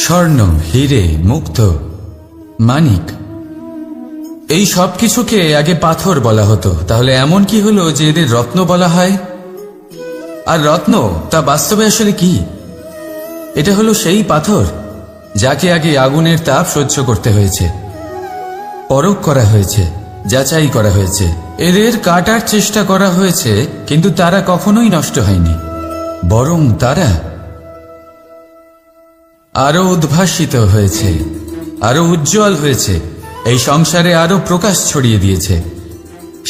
স্বর্ণ, হিরে, মুক্ত, মানিক, এই সব কিছুকে আগে পাথর বলা হতো। তাহলে এমন কি হলো যে এদের রত্ন বলা হয়? আর রত্ন তা বাস্তবে আসলে কি? এটা হলো সেই পাথর যাকে আগে আগুনের তাপ সহ্য করতে হয়েছে, পরখ করা হয়েছে, যাচাই করা হয়েছে, এদের কাটার চেষ্টা করা হয়েছে, কিন্তু তারা কখনোই নষ্ট হয়নি, বরং তারা আরো উদ্ভাসিত হয়েছে, আরো উজ্জ্বল হয়েছে, এই সংসারে আরো প্রকাশ ছড়িয়ে দিয়েছে।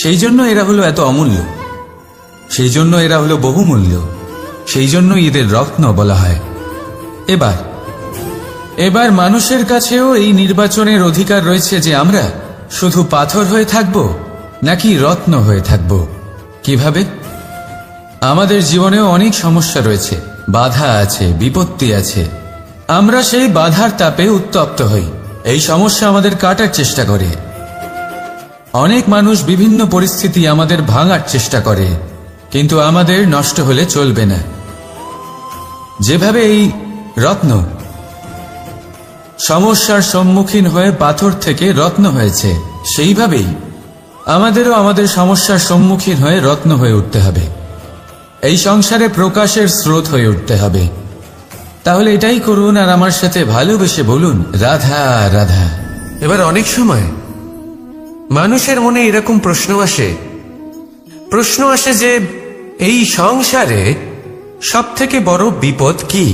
সেই জন্য এরা হলো এত অমূল্য, সেই জন্য এরা হলো বহুমূল্য, সেই জন্য এদের রত্ন বলা হয়। এবার মানুষের কাছেও এই নির্বাচনের অধিকার রয়েছে যে আমরা শুধু পাথর হয়ে থাকব নাকি রত্ন হয়ে থাকব। কিভাবে? আমাদের জীবনেও অনেক সমস্যা রয়েছে, বাধা আছে, বিপত্তি আছে। আমরা সেই বাধার তাপে উত্তপ্ত হই, এই সমস্যা আমাদের কাটার চেষ্টা করে। অনেক মানুষ বিভিন্ন পরিস্থিতি আমাদের ভাঙার চেষ্টা করে, কিন্তু আমাদের নষ্ট হলে চলবে না। যেভাবে এই রত্ন সমস্যার সম্মুখীন হয়ে পাথর থেকে রত্ন হয়েছে, সেইভাবেই আমাদেরও আমাদের সমস্যার সম্মুখীন হয়ে রত্ন হয়ে উঠতে হবে, এই সংসারে প্রকাশের স্রোত হয়ে উঠতে হবে। তাহলে এটাই করুন আর আমার সাথে ভালোবেসে বলুন, রাধা রাধা। এবার অনেক সময় মানুষের মনে এরকম প্রশ্ন আসে যে এই সংসারে সব থেকে বড় বিপদ কি?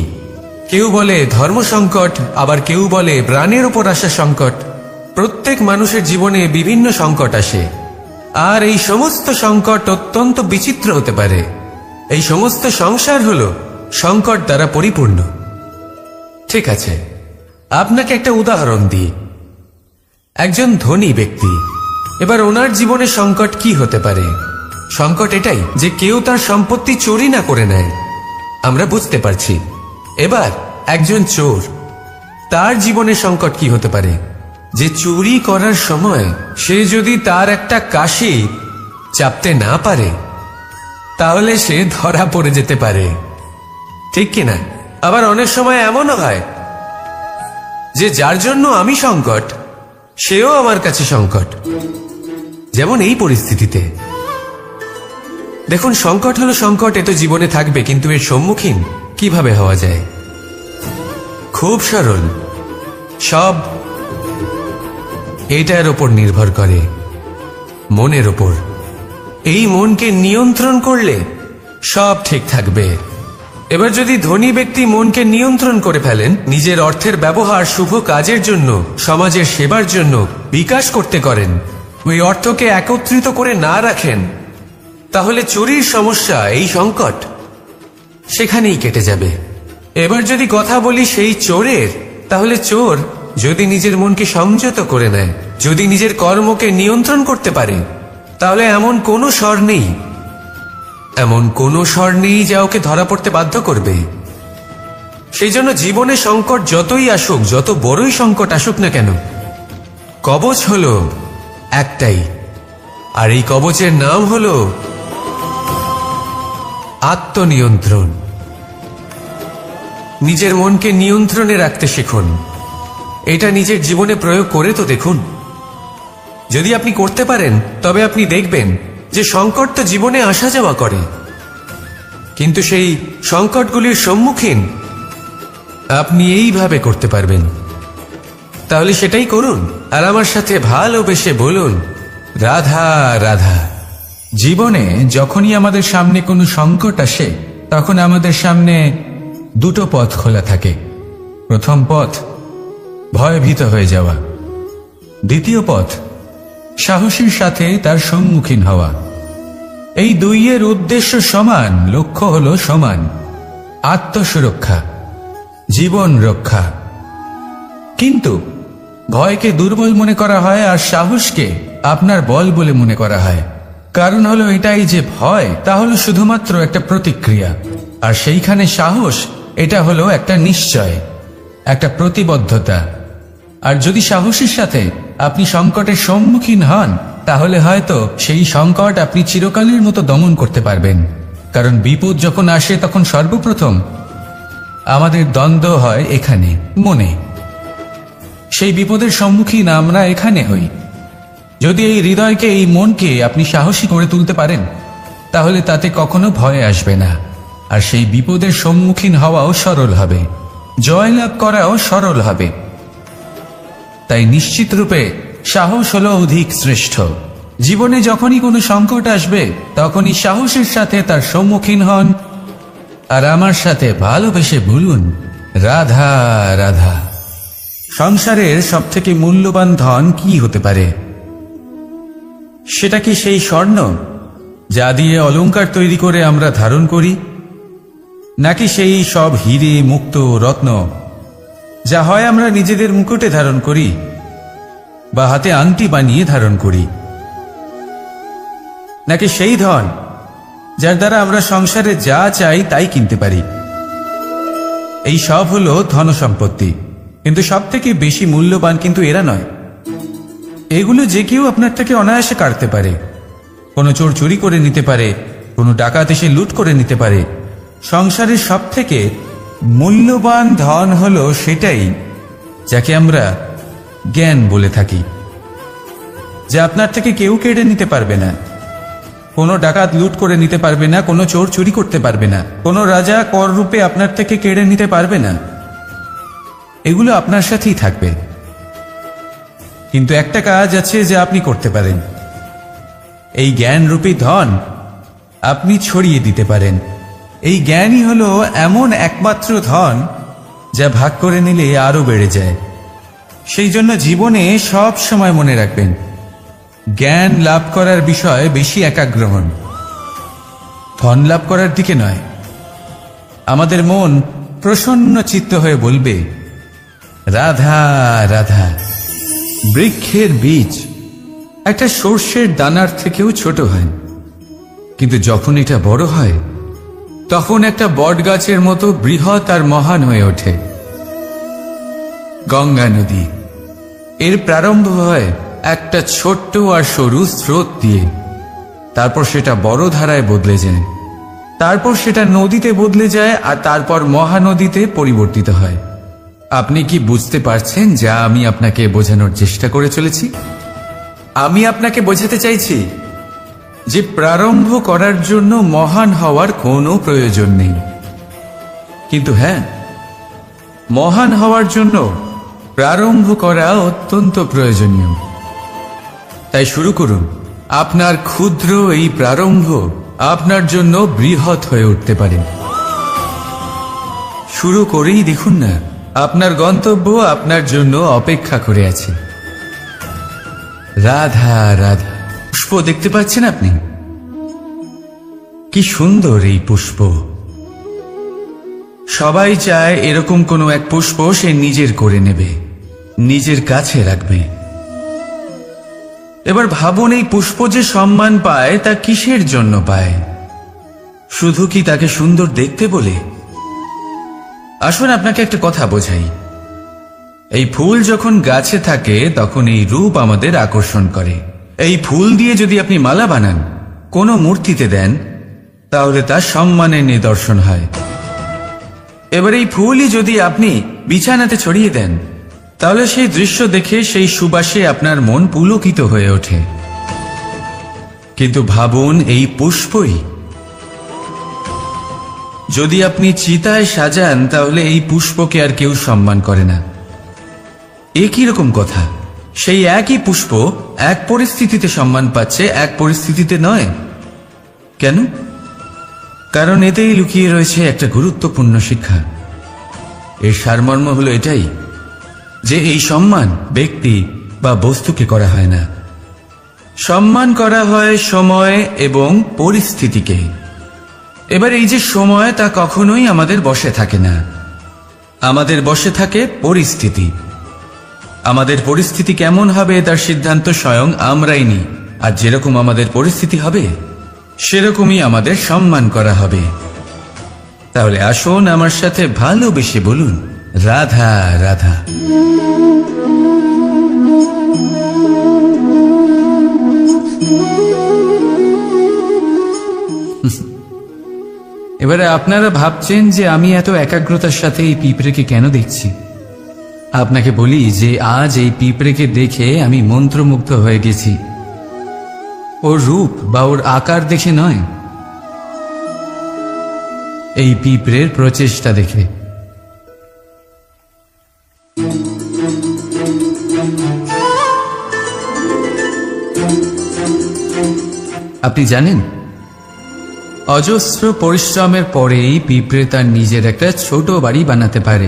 কেউ বলে ধর্ম সংকট, আবার কেউ বলে প্রাণের উপর আসা সংকট। প্রত্যেক মানুষের জীবনে বিভিন্ন সংকট আসে, আর এই সমস্ত সংকট অত্যন্ত বিচিত্র হতে পারে। এই সমস্ত সংসার হলো সংকট দ্বারা পরিপূর্ণ। ঠিক আছে, আপনাকে একটা উদাহরণ দিই। একজন ধনী ব্যক্তি, এবার ওনার জীবনে সংকট কি হতে পারে? সংকট এটাই যে কেউ তার সম্পত্তি চুরি না করে নেয়, আমরা বুঝতে পারছি। এবার একজন চোর, তার জীবনে সংকট কি হতে পারে? যে চুরি করার সময় সে যদি তার একটা কাশি চাপতে না পারে, তাহলে সে ধরা পড়ে যেতে পারে, ঠিক কিনা? আবার অনেক সময় এমনও হয় যে যার জন্য আমি সংকট, সেও আমার কাছে সংকট। যেমন এই পরিস্থিতিতে দেখুন, সংকট হলো সংকট, এ তো জীবনে থাকবে, কিন্তু এর সম্মুখীন কিভাবে হওয়া যায়? খুব সরল, সব এটার ওপর নির্ভর করে, মনের ওপর। এই মনকে নিয়ন্ত্রণ করলে সব ঠিক থাকবে। এবার যদি ধনী ব্যক্তি মনকে নিয়ন্ত্রণ করে ফেলেন, নিজের অর্থের ব্যবহার শুভ কাজের জন্য, সমাজের সেবার জন্য বিকাশ করতে করেন, ওই অর্থকে একত্রিত করে না রাখেন, তাহলে চুরির সমস্যা, এই সংকট সেখানেই কেটে যাবে। এবার যদি কথা বলি সেই চোরের, তাহলে চোর যদি নিজের মনকে সংযত করে নেয়, যদি নিজের কর্মকে নিয়ন্ত্রণ করতে পারে, তাহলে এমন কোনো স্বর নেই, এমন কোনো স্বর নেই যা ওকে ধরা পড়তে বাধ্য করবে। সেই জন্য জীবনে সংকট যতই আসুক, যত বড়ই সংকট আসুক না কেন, কবচ হলো একটাই, আর এই কবচের নাম হলো আত্মনিয়ন্ত্রণ। নিজের মনকে নিয়ন্ত্রণে রাখতে শিখুন। এটা নিজের জীবনে প্রয়োগ করে তো দেখুন। যদি আপনি করতে পারেন, তবে আপনি দেখবেন যে সংকট তো জীবনে আসা যাওয়া করে, কিন্তু সেই সংকটগুলির সম্মুখীন আপনি এইভাবে করতে পারবেন। তাহলে সেটাই করুন, আর আমার সাথে ভালোবেসে বলুন, রাধা রাধা। জীবনে যখনই আমাদের সামনে কোনো সংকট আসে, তখন আমাদের সামনে দুটো পথ খোলা থাকে। প্রথম পথ ভয়ভীত হয়ে যাওয়া, দ্বিতীয় পথ সাহসীর সাথে তার সম্মুখীন হওয়া। এই দুইয়ের উদ্দেশ্য সমান, লক্ষ্য হলো সমান, আত্মসুরক্ষা, জীবন রক্ষা। কিন্তু ভয়কে দুর্বল মনে করা হয় আর সাহসকে আপনার বল বলে মনে করা হয়। কারণ হলো এটাই যে ভয় তা হলো শুধুমাত্র একটা প্রতিক্রিয়া, আর সেইখানে সাহস এটা হলো একটা নিশ্চয়, একটা প্রতিবদ্ধতা। আর যদি সাহসের সাথে আপনি সংকটের সম্মুখীন হন, তাহলে হয়তো সেই সংকট আপনি চিরকালের মতো দমন করতে পারবেন। কারণ বিপদ যখন আসে, তখন সর্বপ্রথম আমাদের দ্বন্দ্ব হয় এখানে, মনে। সেই বিপদের সম্মুখীন আমরা এখানে হই। যদি এই হৃদয়কে, এই মনকে আপনি সাহসী করে তুলতে পারেন, তাহলে তাতে কখনো ভয় আসবে না, আর সেই বিপদের সম্মুখীন হওয়াও সরল হবে, জয়লাভ করাও সরল হবে। তাই নিশ্চিত রূপে সাহস হলো অধিক শ্রেষ্ঠ। জীবনে যখনই কোনো সংকট আসবে, তখনই সাহসের সাথে তার সম্মুখীন হন, আর আমার সাথে ভালোবেসে বলুন, রাধা রাধা। সংসারের সবথেকে মূল্যবান ধন কি হতে পারে? সেটা কি সেই স্বর্ণ যা দিয়ে অলংকার তৈরি করে আমরা ধারণ করি, নাকি সেই সব হিরে, মুক্ত, রত্ন যা হয় আমরা নিজেদের মুকুটে ধারণ করি বা হাতে আংটি বানিয়ে ধারণ করি, নাকি সেই ধন যার দ্বারা আমরা সংসারে যা চাই তাই কিনতে পারি? এই সব হলো ধন সম্পত্তি, কিন্তু সব থেকে বেশি মূল্যবান কিন্তু এরা নয়। এগুলো যে কেউ আপনার থেকে অনায়াসে কাটতে পারে। কোনো চোর চুরি করে নিতে পারে, কোনো ডাকাত এসে লুট করে নিতে পারে। সংসারের সব থেকে মূল্যবান ধন হলো সেটাই যাকে আমরা জ্ঞান বলে থাকি, যা আপনার থেকে কেউ কেড়ে নিতে পারবে না। কোনো ডাকাত লুট করে নিতে পারবে না, কোনো চোর চুরি করতে পারবে না, কোনো রাজা কর রূপে আপনার থেকে কেড়ে নিতে পারবে না। এগুলো আপনার সাথেই থাকবে। কিন্তু একটা কাজ আছে যা আপনি করতে পারেন। এই জ্ঞানরূপী ধন আপনি ছড়িয়ে দিতে পারেন। এই জ্ঞানই হলো এমন একমাত্র ধন যা ভাগ করে নিলে আরো বেড়ে যায়। সেই জন্য জীবনে সব সময় মনে রাখবেন, জ্ঞান লাভ করার বিষয়ে বেশি একাগ্র হন, ধন লাভ করার দিকে নয়। আমাদের মন প্রসন্ন চিত্ত হয়ে বলবে, রাধা রাধা। বৃক্ষের বীজ একটা সর্ষের দানার থেকেও ছোট হয়, কিন্তু যখন এটা বড় হয় তখন একটা বট গাছের মতো বৃহৎ আর মহান হয়ে ওঠে। গঙ্গা নদী, এর প্রারম্ভ হয় একটা ছোট্ট আর সরু স্রোত দিয়ে, তারপর সেটা বড় ধারায় বদলে যায়, তারপর সেটা নদীতে বদলে যায়, আর তারপর মহানদীতে পরিবর্তিত হয়। আপনি কি বুঝতে পারছেন যা আমি আপনাকে বোঝানোর চেষ্টা করে চলেছি? আমি আপনাকে বোঝাতে চাইছি যে প্রারম্ভ করার জন্য মহান হওয়ার কোনো প্রয়োজন নেই, কিন্তু হ্যাঁ, মহান হওয়ার জন্য প্রারম্ভ করা অত্যন্ত প্রয়োজনীয়। তাই শুরু করুন। আপনার ক্ষুদ্র এই প্রারম্ভ আপনার জন্য বৃহৎ হয়ে উঠতে পারে। শুরু করেই দেখুন না, আপনার গন্তব্য আপনার জন্য অপেক্ষা করে আছে। রাধা রাধা। পুষ্প দেখতে পাচ্ছেন আপনি? কি সুন্দর এই পুষ্প। সবাই চায় এরকম কোনো এক পুষ্প সে নিজের করে নেবে, নিজের কাছে রাখবে। এবার ভাবুন, এই পুষ্প যে সম্মান পায় তা কিসের জন্য পায়? শুধু কি তাকে সুন্দর দেখতে বলে? আসুন আপনাকে একটা কথা বোঝাই। এই ফুল যখন গাছে থাকে তখন এই রূপ আমাদের আকর্ষণ করে। এই ফুল দিয়ে যদি আপনি মালা বানান, কোনো মূর্তিতে দেন, তাহলে তা সম্মানের নিদর্শন হয়। এবার এই ফুলই যদি আপনি বিছানাতে ছড়িয়ে দেন, তাহলে সেই দৃশ্য দেখে সেই সুবাসে আপনার মন পুলকিত হয়ে ওঠে। কিন্তু ভাবুন, এই পুষ্পই যদি আপনি চিতায় সাজান, তাহলে এই পুষ্পকে আর কেউ সম্মান করে না। একই রকম কথা, সেই একই পুষ্প এক পরিস্থিতিতে সম্মান পাচ্ছে, এক পরিস্থিতিতে নয়। কেন? কারণ এতেই লুকিয়ে রয়েছে একটা গুরুত্বপূর্ণ শিক্ষা। এর সারমর্ম হলো এটাই যে এই সম্মান ব্যক্তি বা বস্তুকে করা হয় না, সম্মান করা হয় সময় এবং পরিস্থিতিকে। এবার এই যে সময়, তা কখনোই আমাদের বশে থাকে না। আমাদের বশে থাকে পরিস্থিতি। আমাদের পরিস্থিতি কেমন হবে তার সিদ্ধান্ত স্বয়ং আমরাই নিই, আর যেরকম আমাদের পরিস্থিতি হবে সেরকমই আমাদের সম্মান করা হবে। তাহলে আসুন আমার সাথে ভালোবেসে বলুন, রাধা রাধা। এবারে আপনারা ভাবছেন যে আমি এত একাগ্রতার সাথে এই পিঁপড়েকে কেন দেখছি। আপনাকে বলি যে আজ এই পিঁপড়েকে দেখে আমি মন্ত্রমুগ্ধ হয়ে গেছি। ওর রূপ বা ওর আকার দেখে নয়, এই পিঁপড়ের প্রচেষ্টা দেখে। আপনি জানেন, অজস্র পরিশ্রমের পরেই পিঁপড়ে তার নিজের একটা ছোট বাড়ি বানাতে পারে,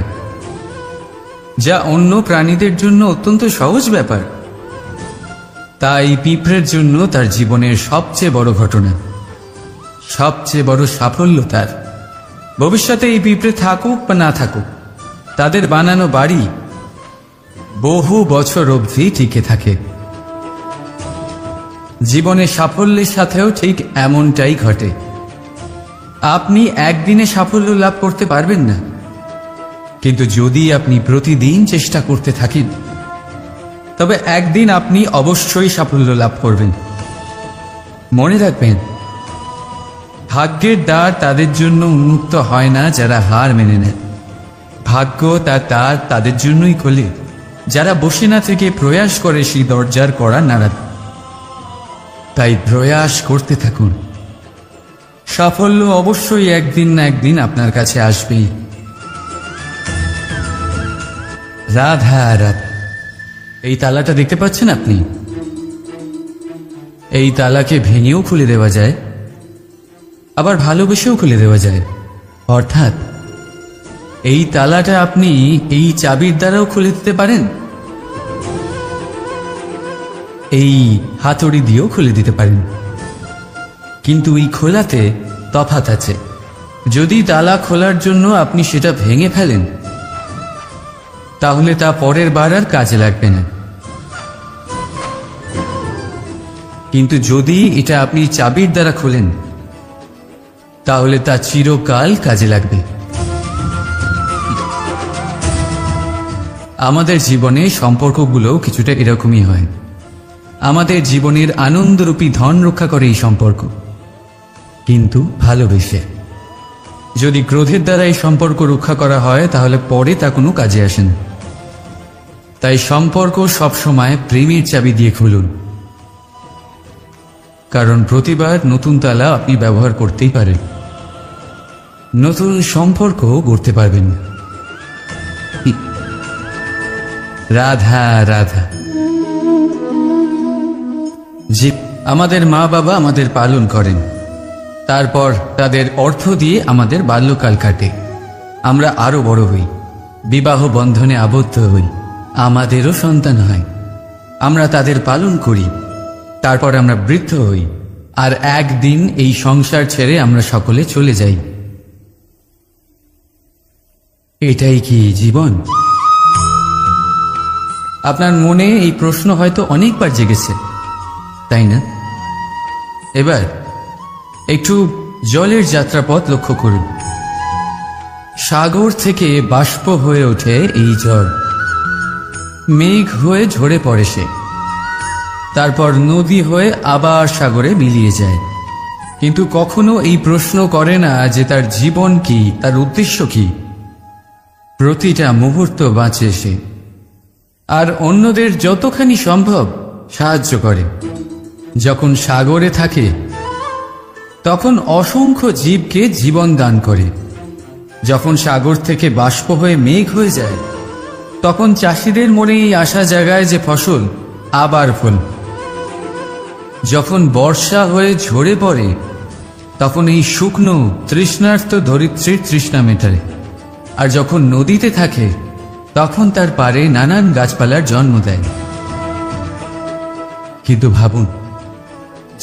যা অন্য প্রাণীদের জন্য অত্যন্ত সহজ ব্যাপার। তাই পিঁপড়ের জন্য তার জীবনের সবচেয়ে বড় ঘটনা, সবচেয়ে বড় সাফল্য তার। ভবিষ্যতে এই পিঁপড়ে থাকুক বা না থাকুক, তাদের বানানো বাড়ি বহু বছর অবধি টিকে থাকে। জীবনে সাফল্যের সাথেও ঠিক এমনটাই ঘটে। আপনি একদিনে সাফল্য লাভ করতে পারবেন না, কিন্তু যদি আপনি প্রতিদিন চেষ্টা করতে থাকেন, তবে একদিন আপনি অবশ্যই সাফল্য লাভ করবেন। মনে রাখবেন, ভাগ্যের দ্বার তাদের জন্য উন্মুক্ত হয় না যারা হার মেনে নেয়। ভাগ্য তার দ্বার তাদের জন্যই খোলে যারা বসে না থেকে প্রয়াস করে সেই দরজার কড়া নাড়াতে। তাই প্রয়াস করতে থাকুন, সাফল্য অবশ্যই একদিন না একদিন আপনার কাছে আসবেই। রাধা রাধা। এই তালাটা দেখতে পাচ্ছেন আপনি? এই তালাকে ভেঙেও খুলে দেওয়া যায়, আবার ভালোবেসেও খুলে দেওয়া যায়। অর্থাৎ এই তালাটা আপনি এই চাবির দ্বারাও খুলে দিতে পারেন, এই হাতুড়ি দিয়েও খুলে দিতে পারেন। কিন্তু এই খোলাতে তফাৎ আছে। যদি তালা খোলার জন্য আপনি সেটা ভেঙে ফেলেন, তাহলে তা পরের বার আর কাজে লাগবে না। কিন্তু যদি এটা আপনি চাবির দ্বারা খোলেন, তাহলে তা চিরকাল কাজে লাগবে। আমাদের জীবনে সম্পর্কগুলো কিছুটা এরকমই হয়। আমাদের জীবনের আনন্দরূপী ধন রক্ষা করে এই সম্পর্ক, কিন্তু ভালোবেসে। যদি ক্রোধের দ্বারা এই সম্পর্ক রক্ষা করা হয়, তাহলে পরে তা কোনো কাজে আসে না। তাই সম্পর্ক সবসময় প্রেমের চাবি দিয়ে খুলুন, কারণ প্রতিবার নতুন তালা আপনি ব্যবহার করতেই পারেন, নতুন সম্পর্ক গড়তে পারবেন। রাধা রাধা। জি, আমাদের মা বাবা আমাদের পালন করেন, তারপর তাদের অর্থ দিয়ে আমাদের বাল্যকাল কাটে। আমরা আরো বড় হই, বিবাহ বন্ধনে আবদ্ধ হই, আমাদেরও সন্তান হয়। আমরা তাদের পালন করি, তারপর আমরা বৃদ্ধ হই, আর একদিন এই সংসার ছেড়ে আমরা সকলে চলে যাই। এটাই কি জীবন? আপনার মনে এই প্রশ্ন হয়তো অনেকবার জেগেছে, তাই না? এবার একটু জলের যাত্রাপথ লক্ষ্য করুন। সাগর থেকে বাষ্প হয়ে ওঠে এই জল, মেঘ হয়ে ঝরে পড়ে সে, তারপর নদী হয়ে আবার সাগরে মিলিয়ে যায়। কিন্তু কখনো এই প্রশ্ন করে না যে তার জীবন কি, তার উদ্দেশ্য কি। প্রতিটা মুহূর্ত বাঁচে সে, আর অন্যদের যতখানি সম্ভব সাহায্য করে। যখন সাগরে থাকে, তখন অসংখ্য জীবকে জীবন দান করে। যখন সাগর থেকে বাষ্প হয়ে মেঘ হয়ে যায়, তখন চাষিদের মনে এই আশা জাগায় যে ফসল আবার ফল। যখন বর্ষা হয়ে ঝরে পড়ে, তখন এই শুকনো তৃষ্ণার্ত ধরিত্রীর তৃষ্ণা মেটায়। আর যখন নদীতে থাকে, তখন তার পারে নানান গাছপালার জন্ম দেয়। কিন্তু ভাবুন,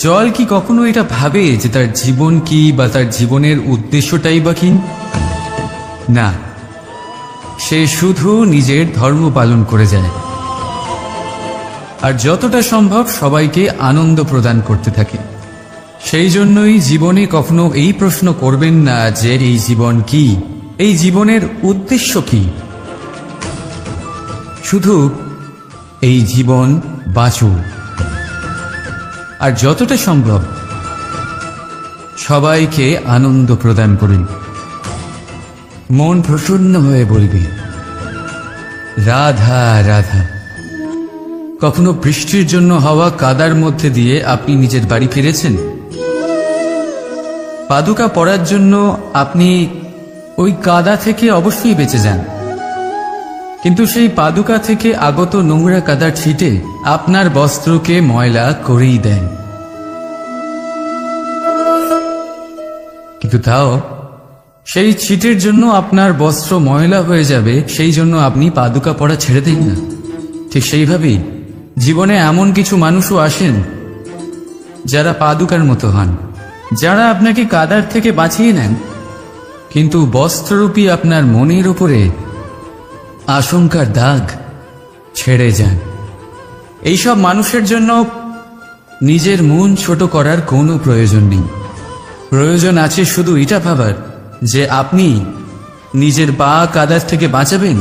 জল কি কখনো এটা ভাবে যে তার জীবন কি বা তার জীবনের উদ্দেশ্যটাই বা কি? না, সে শুধু নিজের ধর্ম পালন করে যায়, আর যতটা সম্ভব সবাইকে আনন্দ প্রদান করতে থাকে। সেই জন্যই জীবনে কখনো এই প্রশ্ন করবেন না যে এই জীবন কি, এই জীবনের উদ্দেশ্য কি। শুধু এই জীবন বাঁচুন, আর যতটা সম্ভব সবাইকে আনন্দ প্রদান করুন। মন প্রসন্ন হয়ে বলবে, রাধা রাধা। কখনো বৃষ্টির জন্য হওয়া কাদার মধ্যে দিয়ে আপনি নিজের বাড়ি ফিরেছেন? পাদুকা পরার জন্য আপনি ওই কাদা থেকে অবশ্যই বেঁচে যান, কিন্তু সেই পাদুকা থেকে আগত নোংরা কাদার ছিটে আপনার বস্ত্রকে ময়লা করেই দেন। কিন্তু তাও সেই ছিটের জন্য আপনার বস্ত্র ময়লা হয়ে যাবে, সেই জন্য আপনি পাদুকা পরা ছেড়ে দিন না। ঠিক সেইভাবেই জীবনে এমন কিছু মানুষও আসেন যারা পাদুকার মতো হন, যারা আপনাকে কাদার থেকে বাঁচিয়ে নেন, কিন্তু বস্ত্ররূপী আপনার মনের উপরে আশঙ্কার দাগ ছেড়ে যান। এইসব মানুষের জন্য নিজের মন ছোট করার কোনো প্রয়োজন নেই। প্রয়োজন আছে শুধু এটা ভাবার যে আপনি নিজের পা কাদার থেকে বাঁচাবেন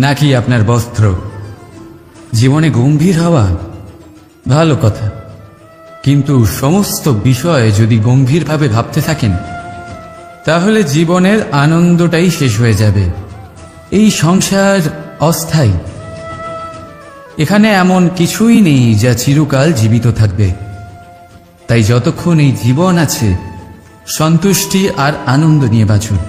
নাকি আপনার বস্ত্র। জীবনে গম্ভীর হওয়া ভালো কথা, কিন্তু সমস্ত বিষয়ে যদি গম্ভীরভাবে ভাবতে থাকেন তাহলে জীবনের আনন্দটাই শেষ হয়ে যাবে। এই সংসার অস্থায়ী, এখানে এমন কিছুই নেই যা চিরকাল জীবিত থাকবে। তাই যতক্ষণ এই জীবন আছে সন্তুষ্টি আর আনন্দ নিয়ে বাঁচুন।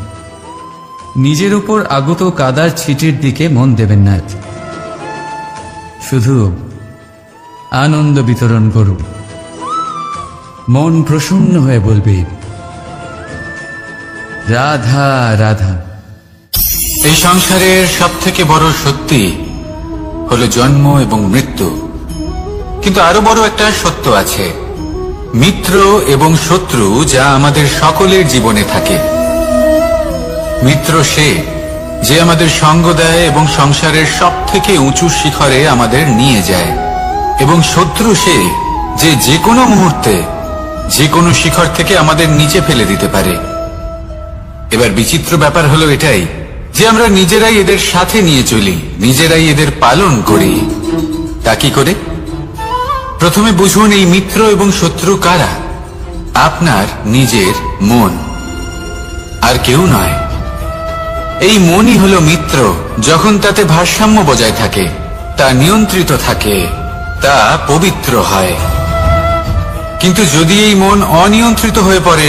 নিজের উপর আগত কাদার ছিটের দিকে মন দেবেন না, শুধু আনন্দ বিতরণ করুন। মন প্রসন্ন হয়ে বলবে, রাধা রাধা। এই সংসারের সব থেকে বড় সত্যি হলো জন্ম এবং মৃত্যু, কিন্তু আরো বড় একটা সত্য আছে, মিত্র এবং শত্রু, যা আমাদের সকলের জীবনে থাকে। মিত্র সে যে আমাদের সঙ্গ দেয় এবং সংসারের সব থেকে উঁচু শিখরে আমাদের নিয়ে যায়, এবং শত্রু সে যে যে কোনো মুহূর্তে যে কোনো শিখর থেকে আমাদের নিচে ফেলে দিতে পারে। এবার বিচিত্র ব্যাপার হলো এটাই যে আমরা নিজেরাই এদের সাথে নিয়ে চলি, নিজেরাই এদের পালন করি। তা কি করে? প্রথমে বুঝুন এই মিত্র এবং শত্রু কারা। আপনার নিজের মন, আর কেউ নয়। এই মনই হলো মিত্র যখন তাতে ভারসাম্য বজায় থাকে, তা নিয়ন্ত্রিত থাকে, তা পবিত্র হয়। কিন্তু যদি এই মন অনিয়ন্ত্রিত হয়ে পড়ে,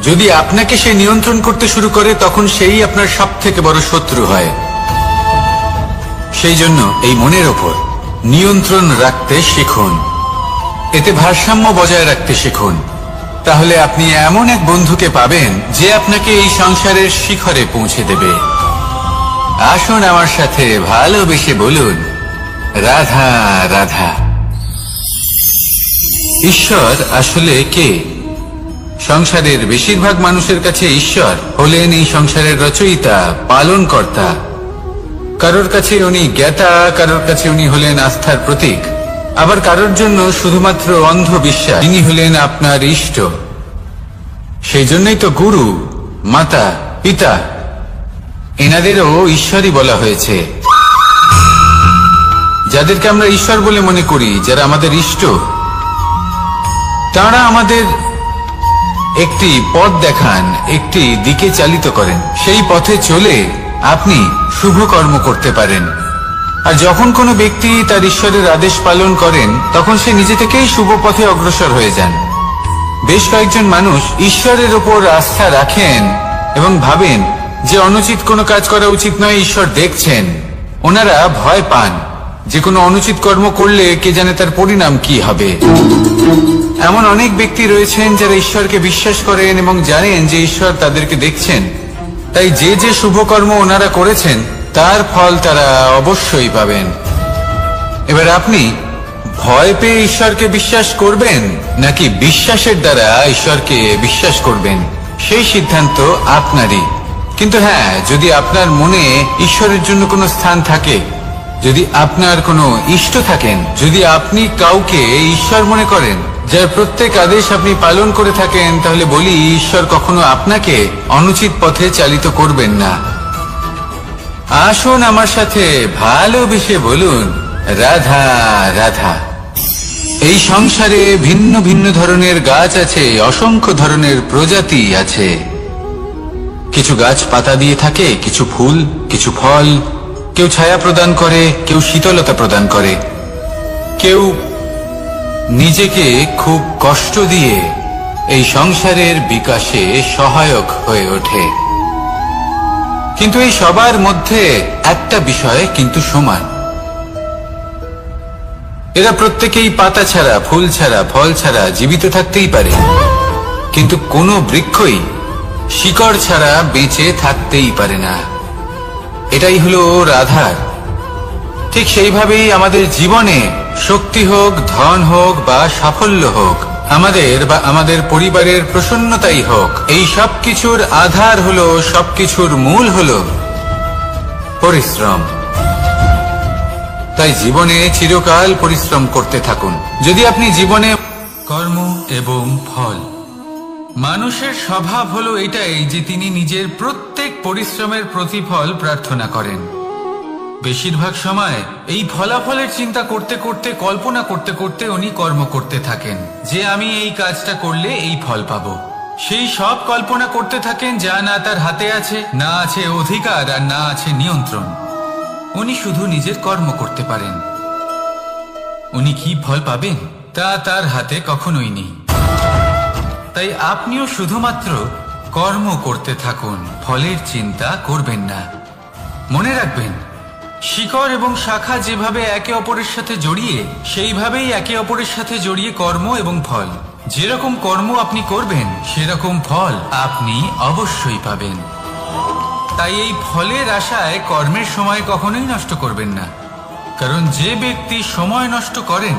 যদি আপনাকে সে নিয়ন্ত্রণ করতে শুরু করে, তখন সেই আপনার সব থেকে বড় শত্রু হয়। সেই জন্য এই মনের ওপর নিয়ন্ত্রণ রাখতে শিখুন, এতে ভারসাম্য বজায় রাখতে শিখুন। তাহলে আপনি এমন এক বন্ধুকে পাবেন যে আপনাকে এই সংসারের শিখরে পৌঁছে দেবে। আসুন আমার সাথে ভালোবেসে বলুন, রাধা রাধা। ঈশ্বর আসলে কে? সংসারের বেশিরভাগ মানুষের কাছে ঈশ্বর হলেন এই সংসারের রচয়িতা, পালনকর্তা। কারোর কাছে উনি জ্ঞাতা, কারোর কাছে উনি হলেন আস্থার প্রতীক, আবার কারোর জন্য শুধুমাত্র অন্ধ বিশ্বাস। ইনি হলেন আপনার ইষ্ট। সেই জন্যই তো গুরু, মাতা, পিতা এনাদেরও ঈশ্বরই বলা হয়েছে। যাদেরকে আমরা ঈশ্বর বলে মনে করি, যারা আমাদের ইষ্ট, তারা আমাদের একটি পথ দেখান, একটি দিকে চালিত করেন। সেই পথে চলে আপনি শুভ কর্ম করতে পারেন। আর যখন কোনো ব্যক্তি তার ঈশ্বরের আদেশ পালন করেন, তখন সে নিজে থেকেই শুভ পথে অগ্রসর হয়ে যান। বেশ কয়েকজন মানুষ ঈশ্বরের ওপর আস্থা রাখেন এবং ভাবেন যে অনুচিত কোনো কাজ করা উচিত নয়, ঈশ্বর দেখছেন। ওনারা ভয় পান যে কোনো অনুচিত কর্ম করলে কে জানে তার পরিণাম কি হবে। এমন অনেক ব্যক্তি রয়েছেন যারা ঈশ্বরকে বিশ্বাস করেন এবং জানেন যে ঈশ্বর তাদেরকে দেখছেন। তাই যে যে শুভ কর্ম ওনারা করেছেন তার ফল তারা অবশ্যই পাবেন। এবার আপনি ভয় পেয়ে ঈশ্বরকে বিশ্বাস করবেন নাকি বিশ্বাসের দ্বারা ঈশ্বরকে বিশ্বাস করবেন, সেই সিদ্ধান্ত আপনারই। কিন্তু হ্যাঁ, যদি আপনার মনে ঈশ্বরের জন্য কোনো স্থান থাকে, যদি আপনার কোনো ইষ্ট থাকেন, যদি আপনি কাউকে ঈশ্বর মনে করেন, যার প্রত্যেক আদেশ আপনি পালন করে থাকেন, তাহলে বলি ঈশ্বর কখনো আপনাকে অনুচিত পথে চালিত করবেন না। আসুন আমার সাথে ভালোবেসে বলুন, রাধা রাধা। এই সংসারে ভিন্ন ভিন্ন ধরনের গাছ আছে, অসংখ্য ধরনের প্রজাতি আছে। কিছু গাছ পাতা দিয়ে থাকে, কিছু ফুল, কিছু ফল। কেউ ছায়া প্রদান করে, কেউ শীতলতা প্রদান করে, কেউ নিজেকে খুব কষ্ট দিয়ে এই সংসারের বিকাশে সহায়ক হয়ে ওঠে। কিন্তু এই সবার মধ্যে একটা বিষয় কিন্তু সমান, এরা প্রত্যেকেই পাতা ছাড়া, ফুল ছাড়া, ফল ছাড়া জীবিত থাকতেই পারে, কিন্তু কোনো বৃক্ষই শিকড় ছাড়া বেঁচে থাকতেই পারে না। এটাই হলো রাধার। ঠিক সেইভাবেই আমাদের জীবনে শক্তি হোক, ধন হোক বা সাফল্য হোক, আমাদের বা আমাদের পরিবারের প্রসন্নতাই হোক, এই সব কিছুর আধার হলো, সবকিছুর মূল হলো পরিশ্রম। তাই জীবনে চিরকাল পরিশ্রম করতে থাকুন। যদি আপনি জীবনে কর্ম এবং ফল, মানুষের স্বভাব হলো এটাই যে তিনি নিজের প্রত্যেক পরিশ্রমের প্রতিফল প্রার্থনা করেন। বেশিরভাগ সময় এই ফলাফলের চিন্তা করতে করতে, কল্পনা করতে করতে উনি কর্ম করতে থাকেন যে আমি এই কাজটা করলে এই ফল পাবো। সেই সব কল্পনা করতে থাকেন যা না তার হাতে আছে, না আছে অধিকার, আর না আছে নিয়ন্ত্রণ। উনি শুধু নিজের কর্ম করতে পারেন। উনি কি ফল পাবেন তা তার হাতে কখনোই নেই। তাই আপনিও শুধুমাত্র কর্ম করতে থাকুন, ফলের চিন্তা করবেন না। মনে রাখবেন, শিকড় এবং শাখা যেভাবে একে অপরের সাথে জড়িয়ে, সেইভাবেই একে অপরের সাথে জড়িয়ে কর্ম এবং ফল। যেরকম কর্ম আপনি করবেন সেরকম ফল আপনি অবশ্যই পাবেন। তাই এই ফলের আশায় কর্মের সময় কখনোই নষ্ট করবেন না, কারণ যে ব্যক্তি সময় নষ্ট করেন,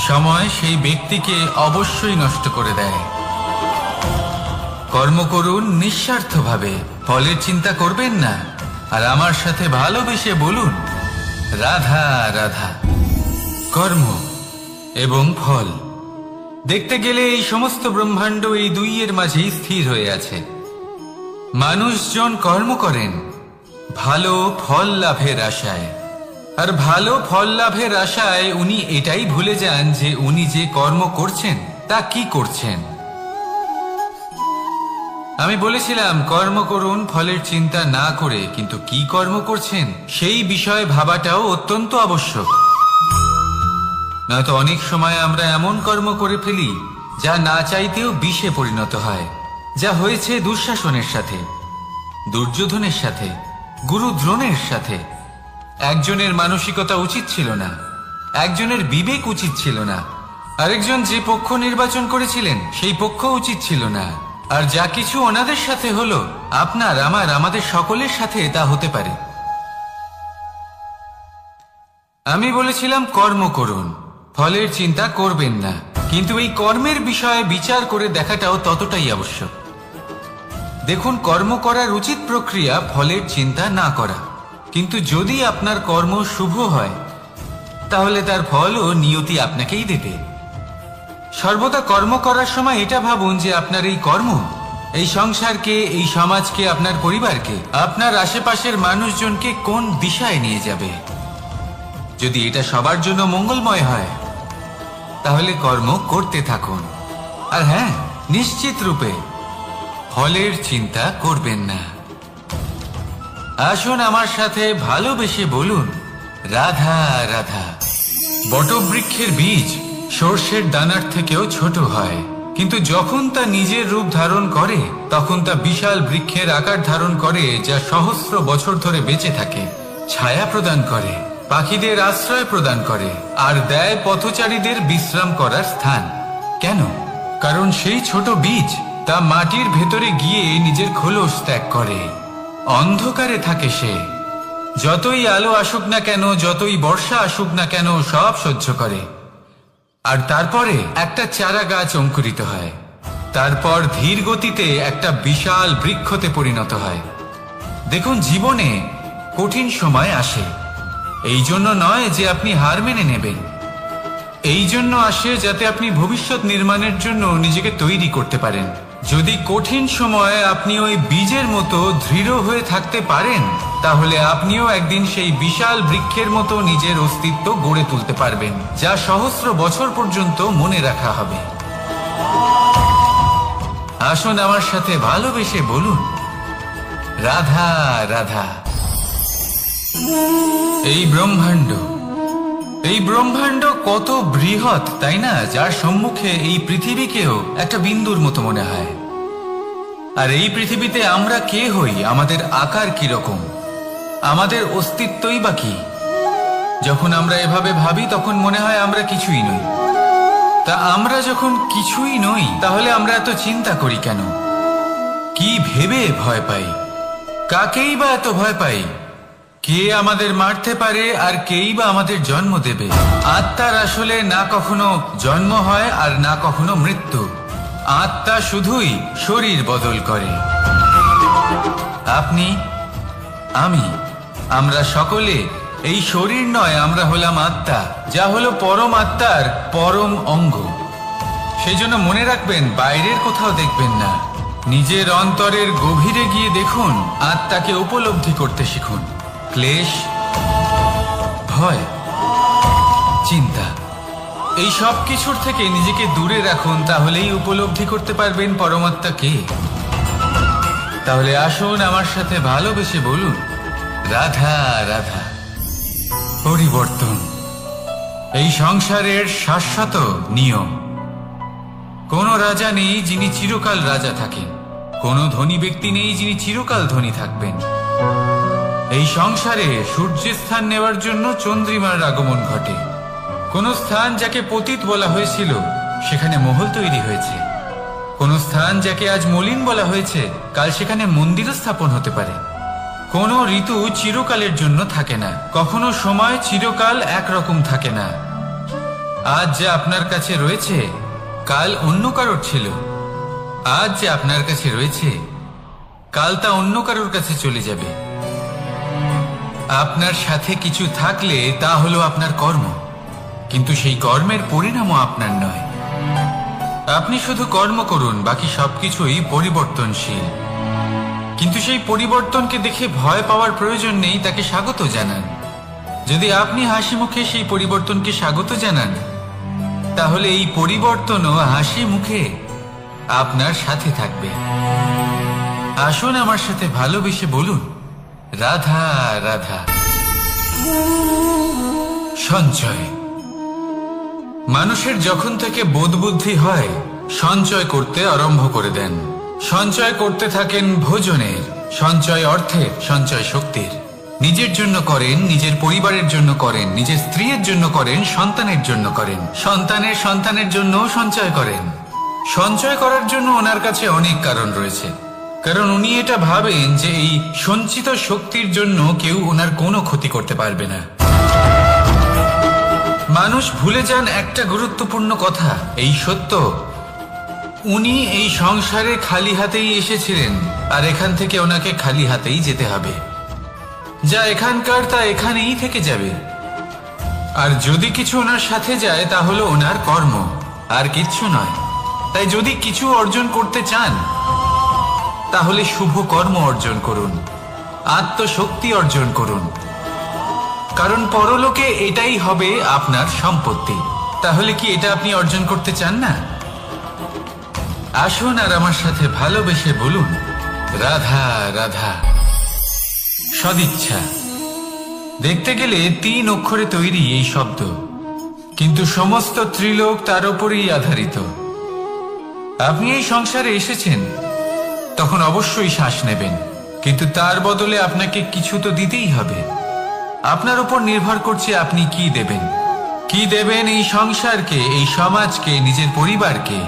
সময় সেই ব্যক্তিকে অবশ্যই নষ্ট করে দেয়। কর্ম করুন নিঃস্বার্থভাবে, ফলের চিন্তা করবেন না, আর আমার সাথে ভালোবেসে বলুন রাধা রাধা। কর্ম এবং ফল, দেখতে গেলে এই সমস্ত ব্রহ্মাণ্ড এই দুইয়ের মাঝেই স্থির হয়ে আছে। মানুষজন কর্ম করেন ভালো ফল লাভের আশায়, আর ভালো ফল লাভের আশায় উনি এটাই ভুলে যান যে উনি যে কর্ম করছেন তা কি করছেন। আমি বলেছিলাম কর্ম করুন ফলের চিন্তা না করে, কিন্তু কি কর্ম করছেন সেই বিষয়ে ভাবাটাও অত্যন্ত আবশ্যক। নয়তো অনেক সময় আমরা এমন কর্ম করে ফেলি যা না চাইতেও বিষে পরিণত হয়, যা হয়েছে দুঃশাসনের সাথে, দুর্যোধনের সাথে, গুরু দ্রোণের সাথে। একজনের মানসিকতা উচিত ছিল না, একজনের বিবেক উচিত ছিল না, আরেকজন যে পক্ষ নির্বাচন করেছিলেন সেই পক্ষ উচিত ছিল না। আর যা কিছু ওনাদের সাথে হলো, আপনার, আমার, আমাদের সকলের সাথে তা হতে পারে। আমি বলেছিলাম কর্ম করুন, ফলের চিন্তা করবেন না, কিন্তু এই কর্মের বিষয়ে বিচার করে দেখাটাও ততটাই আবশ্যক। দেখুন, কর্ম করার উচিত প্রক্রিয়া ফলের চিন্তা না করা, কিন্তু যদি আপনার কর্ম শুভ হয় তাহলে তার ফলও নিয়তি আপনাকেই দেবে। সর্বদা কর্ম করার সময় এটা ভাবুন যে আপনার এই কর্ম এই সংসারকে, এই সমাজকে, আপনার পরিবারকে, আপনার আশেপাশের মানুষজনকে কোন দিশায় নিয়ে যাবে। যদি এটা সবার জন্য মঙ্গলময় হয় তাহলে কর্ম করতে থাকুন। আর হ্যাঁ, নিশ্চিত রূপে ফলের চিন্তা করবেন না। আসুন আমার সাথে ভালোবেসে বলুন রাধা রাধা। বটবৃক্ষের বীজ সর্ষের দানার থেকেও ছোট হয়, কিন্তু যখন তা নিজের রূপ ধারণ করে তখন তা বিশাল বৃক্ষের আকার ধারণ করে, যা সহস্র বছর ধরে বেঁচে থাকে, ছায়া প্রদান করে, পাখিদের আশ্রয় প্রদান করে, আর দেয় পথচারীদের বিশ্রাম করার স্থান। কেন? কারণ সেই ছোট বীজ তা মাটির ভেতরে গিয়ে নিজের খোলস ত্যাগ করে। অন্ধকারে থাকে সে, যতই আলো আসুক না কেন, যতই বর্ষা আসুক না কেন, সব সহ্য করে। আর তারপরে একটা চারা গাছ অঙ্কুরিত হয়, তারপর ধীর গতিতে একটা বিশাল বৃক্ষতে পরিণত হয়। দেখুন, জীবনে কঠিন সময় আসে, এই জন্য নয় যে আপনি হার মেনে নেবেন, এই জন্য আসে যাতে আপনি ভবিষ্যৎ নির্মাণের জন্য নিজেকে তৈরি করতে পারেন, যদি কঠিন সময়ে আপনি ওই বীজের মতো দৃঢ় হয়ে থাকতে পারেন, তাহলে আপনিও একদিন সেই বিশাল বৃক্ষের মতো নিজের অস্তিত্ব গড়ে তুলতে পারবেন, যা সহস্র বছর পর্যন্ত মনে রাখা হবে। আসুন আমার সাথে ভালোবেসে বলুন, রাধা রাধা। এই ব্রহ্মাণ্ড কত বৃহৎ, তাই না? যার সম্মুখে এই পৃথিবীকেও একটা বিন্দুর মতো মনে হয়। আর এই পৃথিবীতে আমরা কে হই, আমাদের আকার কি রকম, আমাদের অস্তিত্বই বা কি? যখন আমরা এভাবে ভাবি তখন মনে হয় আমরা কিছুই নই। তা আমরা যখন কিছুই নই, তাহলে আমরা এত চিন্তা করি কেন? কি ভেবে ভয় পাই? কাকেই বা এত ভয় পাই? কে আমাদের মারতে পারে আর কেই বা আমাদের জন্ম দেবে? আত্মার আসলে না কখনো জন্ম হয় আর না কখনো মৃত্যু। আত্মা শুধুই শরীর বদল করে। আপনি, আমি, আমরা সকলে এই শরীর নয়, আমরা হলাম আত্মা, যা হলো পরম আত্মার পরম অঙ্গ। সেই জন্য মনে রাখবেন, বাইরের কোথাও দেখবেন না, নিজের অন্তরের গভীরে গিয়ে দেখুন, আত্মাকে উপলব্ধি করতে শিখুন। ক্লেশ, ভয়, চিন্তা, এই সব কিছুর থেকে নিজেকে দূরে রাখুন, তাহলেই উপলব্ধি করতে পারবেন পরমাত্মা কে। তাহলে আসুন আমার সাথে ভালোবেসে বলুন, রাধা রাধা। পরিবর্তন এই সংসারের শাশ্বত নিয়ম। কোন রাজা নেই যিনি চিরকাল রাজা থাকেন, কোন ধনী ব্যক্তি নেই যিনি চিরকাল ধনী থাকবেন। এই সংসারে সূর্যের স্থান নেওয়ার জন্য চন্দ্রিমার আগমন ঘটে। কোন স্থান যাকে পতিত বলা হয়েছিল, সেখানে মহল তৈরি হয়েছে। কোন স্থান যাকে আজ মলিন বলা হয়েছে, কাল সেখানে মন্দির স্থাপন হতে পারে। কোন ঋতু চিরকালের জন্য থাকে না, কখনো সময় চিরকাল একরকম থাকে না। আজ যে আপনার কাছে রয়েছে, কাল অন্য কারোর ছিল। আজ যে আপনার কাছে রয়েছে, কাল তা অন্য কারোর কাছে চলে যাবে। আপনার সাথে কিছু থাকলে তা হলো আপনার কর্ম, কিন্তু সেই কর্মের পরিণামও আপনার নয়। আপনি শুধু কর্ম করুন, বাকি সবকিছুই পরিবর্তনশীল। কিন্তু সেই পরিবর্তনকে দেখে ভয় পাওয়ার প্রয়োজন নেই, তাকে স্বাগত জানান। যদি আপনি হাসি মুখে সেই পরিবর্তনকে স্বাগত জানান, তাহলে এই পরিবর্তনও হাসি মুখে আপনার সাথে থাকবে। আসুন আমার সাথে ভালোবেসে বলুন, রাধা রাধা। সঞ্চয়। মানুষের যখন থেকে বোধবুদ্ধি হয়, সঞ্চয় করতে আরম্ভ করে দেন। সঞ্চয় করতে থাকেন ভোজনের, সঞ্চয় অর্থের, সঞ্চয় শক্তির। নিজের জন্য করেন, নিজের পরিবারের জন্য করেন, নিজের স্ত্রীর জন্য করেন, সন্তানের জন্য করেন, সন্তানের সন্তানের জন্য সঞ্চয় করেন। সঞ্চয় করার জন্য ওনার কাছে অনেক কারণ রয়েছে, কারণ উনি এটা ভাবেন যে এই সঞ্চিত শক্তির জন্য কেউ ওনার কোনো ক্ষতি করতে পারবে না। মানুষ ভুলে যান একটা গুরুত্বপূর্ণ কথা, এই সত্য, উনি এই সংসারে খালি হাতেই এসেছিলেন, আর এখান থেকে ওনাকে খালি হাতেই যেতে হবে। যা এখানকার তা এখানেই থেকে যাবে। আর যদি কিছু ওনার সাথে যায়, তা হলো ওনার কর্ম, আর কিচ্ছু নয়। তাই যদি কিছু অর্জন করতে চান, তাহলে শুভ কর্ম অর্জন করুন, আত্মশক্তি অর্জন করুন, কারণ পরলোকে এটাই হবে আপনার সম্পত্তি। তাহলে কি এটা আপনি অর্জন করতে চান না? আসুন আর আমার সাথে ভালোবেসে বলুন, রাধা রাধা। সদিচ্ছা। দেখতে গেলে 3 অক্ষরে তৈরি এই শব্দ, কিন্তু সমস্ত ত্রিলোক তার উপরেই আধারিত। আপনি এই সংসারে এসেছেন, তখন অবশ্যই শ্বাস নেবেন, কিন্তু তার বদলে আপনাকে কিছু তো দিতেই হবে। আপনার উপর নির্ভর করছে আপনি কি দেবেন। কি দেবেন এই সংসারকে, এই সমাজকে, নিজের পরিবারকে,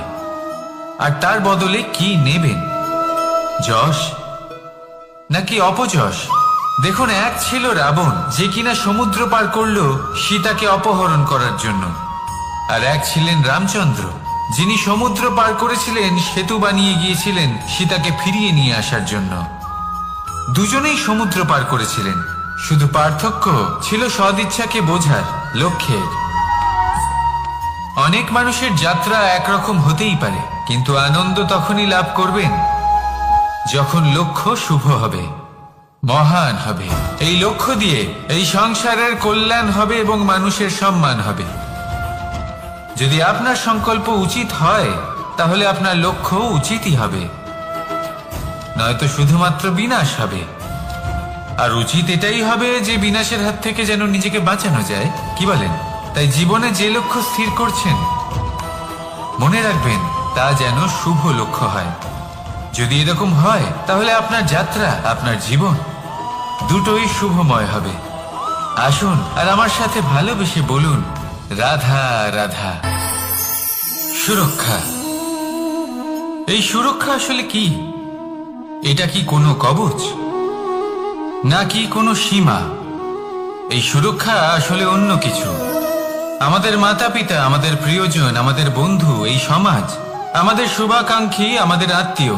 আর তার বদলে কি নেবেন? যশ নাকি অপযশ? দেখুন, এক ছিল রাবণ, যে কিনা সমুদ্র পার করল সীতাকে অপহরণ করার জন্য, আর এক ছিলেন রামচন্দ্র, যিনি সমুদ্র পার করেছিলেন, সেতু বানিয়ে গিয়েছিলেন সীতাকে ফিরিয়ে নিয়ে আসার জন্য। দুজনেই সমুদ্র পার করেছিলেন, শুধু পার্থক্য ছিল সদিচ্ছাকে বোঝার লক্ষ্যের। অনেক মানুষের যাত্রা একরকম হতেই পারে, কিন্তু আনন্দ তখনই লাভ করবেন যখন লক্ষ্য শুভ হবে, মহান হবে। এই লক্ষ্য দিয়ে এই সংসারের কল্যাণ হবে এবং মানুষের সম্মান হবে। যদি আপনার সংকল্প উচিত হয় তাহলে আপনার লক্ষ্য উচিতই হবে, নয়তো শুধুমাত্র বিনাশ হবে। আর উচিত এটাই হবে যে বিনাশের হাত থেকে যেন নিজেকে বাঁচানো যায়, কি বলেন? তাই জীবনে যে লক্ষ্য স্থির করছেন মনে রাখবেন তা যেন শুভ লক্ষ্য হয়। যদি এরকম হয় তাহলে আপনার যাত্রা, আপনার জীবন দুটোই শুভময় হবে। আসুন আর আমার সাথে ভালোবেসে বলুন, রাধা রাধা। সুরক্ষা। এই সুরক্ষা আসলে কি? এটা কি কোনো কবচ নাকি কোনো সীমা? এই সুরক্ষা আসলে অন্য কিছু। আমাদের মাতা পিতা, আমাদের প্রিয়জন, আমাদের বন্ধু, এই সমাজ, আমাদের শুভাকাঙ্ক্ষী, আমাদের আত্মীয়,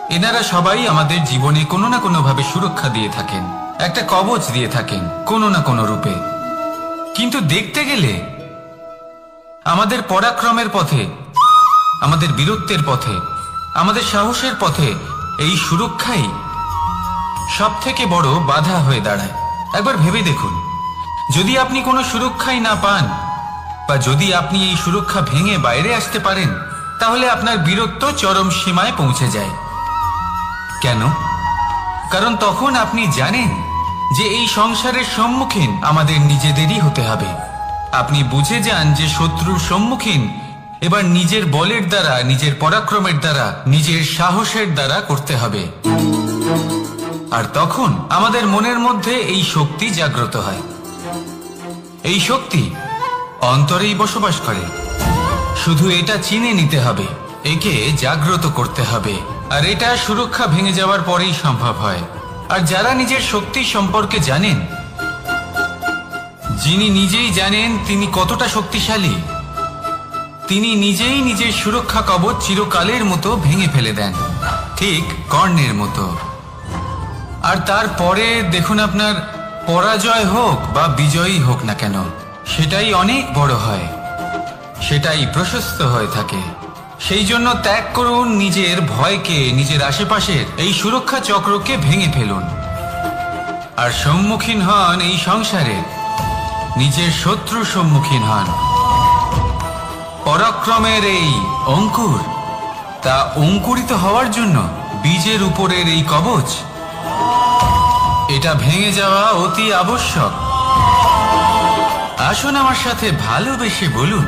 এনারা সবাই আমাদের জীবনে কোনো না কোনো ভাবে সুরক্ষা দিয়ে থাকেন, একটা কবচ দিয়ে থাকেন কোনো না কোনো রূপে। কিন্তু দেখতে গেলে আমাদের পরাক্রমের পথে, আমাদের বীরত্বের পথে, আমাদের সাহসের পথে এই সুরক্ষাই সব থেকে বড় বাধা হয়ে দাঁড়ায়। একবার ভেবে দেখুন, যদি আপনি কোনো সুরক্ষাই না পান, বা যদি আপনি এই সুরক্ষা ভেঙে বাইরে আসতে পারেন, তাহলে আপনার বীরত্ব চরম সীমায় পৌঁছে যায়। কেন? কারণ তখন আপনি জানেন যে এই সংসারের সম্মুখীন আমাদের নিজেদেরই হতে হবে। আপনি বুঝে যান যে শত্রুর সম্মুখীন এবার নিজের বলের দ্বারা, নিজের পরাক্রমের দ্বারা, নিজের সাহসের দ্বারা করতে হবে। আর তখন আমাদের মনের মধ্যে এই শক্তি জাগ্রত হয়। এই শক্তি অন্তরেই বসবাস করে। শুধু এটা চিনে নিতে হবে, একে জাগ্রত করতে হবে। আর এটা সুরক্ষা ভেঙে যাওয়ার পরেই সম্ভব হয়। আর যারা নিজের শক্তি সম্পর্কে জানেন, যিনি নিজেই জানেন তিনি কতটা শক্তিশালী, তিনি নিজেই নিজের সুরক্ষা কবচ চিরকালের মতো ভেঙে ফেলে দেন, ঠিক কর্ণের মতো। আর তারপরে দেখুন, আপনার পরাজয় হোক বা বিজয়ী হোক না কেন, সেটাই অনেক বড় হয়, সেটাই প্রশস্ত হয়ে থাকে। সেই জন্য ত্যাগ করুন নিজের ভয়কে, নিজের আশেপাশের এই সুরক্ষা চক্রকে ভেঙে ফেলুন। আর সম্মুখীন হন এই সংসারে নিজের শত্রুর সম্মুখীন হন। পরাক্রমের এই অঙ্কুর, তা অঙ্কুরিত হওয়ার জন্য বীজের উপরের এই কবচ, এটা ভেঙে যাওয়া অতি আবশ্যক। আসুন আমার সাথে ভালোবেসে বলুন,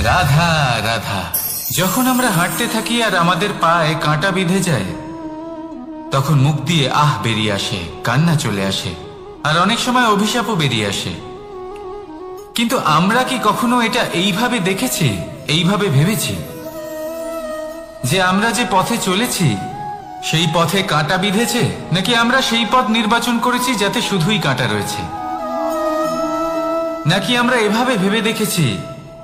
রাধা রাধা। যখন আমরা হাঁটতে থাকি আর আমাদের পায়ে কাঁটা বিঁধে যায়, তখন মুখ দিয়ে আহ বেরিয়ে আসে, কান্না চলে আসে, আর অনেক সময় অভিশাপও বেরিয়ে আসে। কিন্তু আমরা কি কখনো এটা এইভাবে দেখেছি, এইভাবে ভেবেছি যে আমরা যে পথে চলেছি সেই পথে কাঁটা বিঁধেছে, নাকি আমরা সেই পথ নির্বাচন করেছি যাতে শুধুই কাঁটা রয়েছে? নাকি আমরা এভাবে ভেবে দেখেছি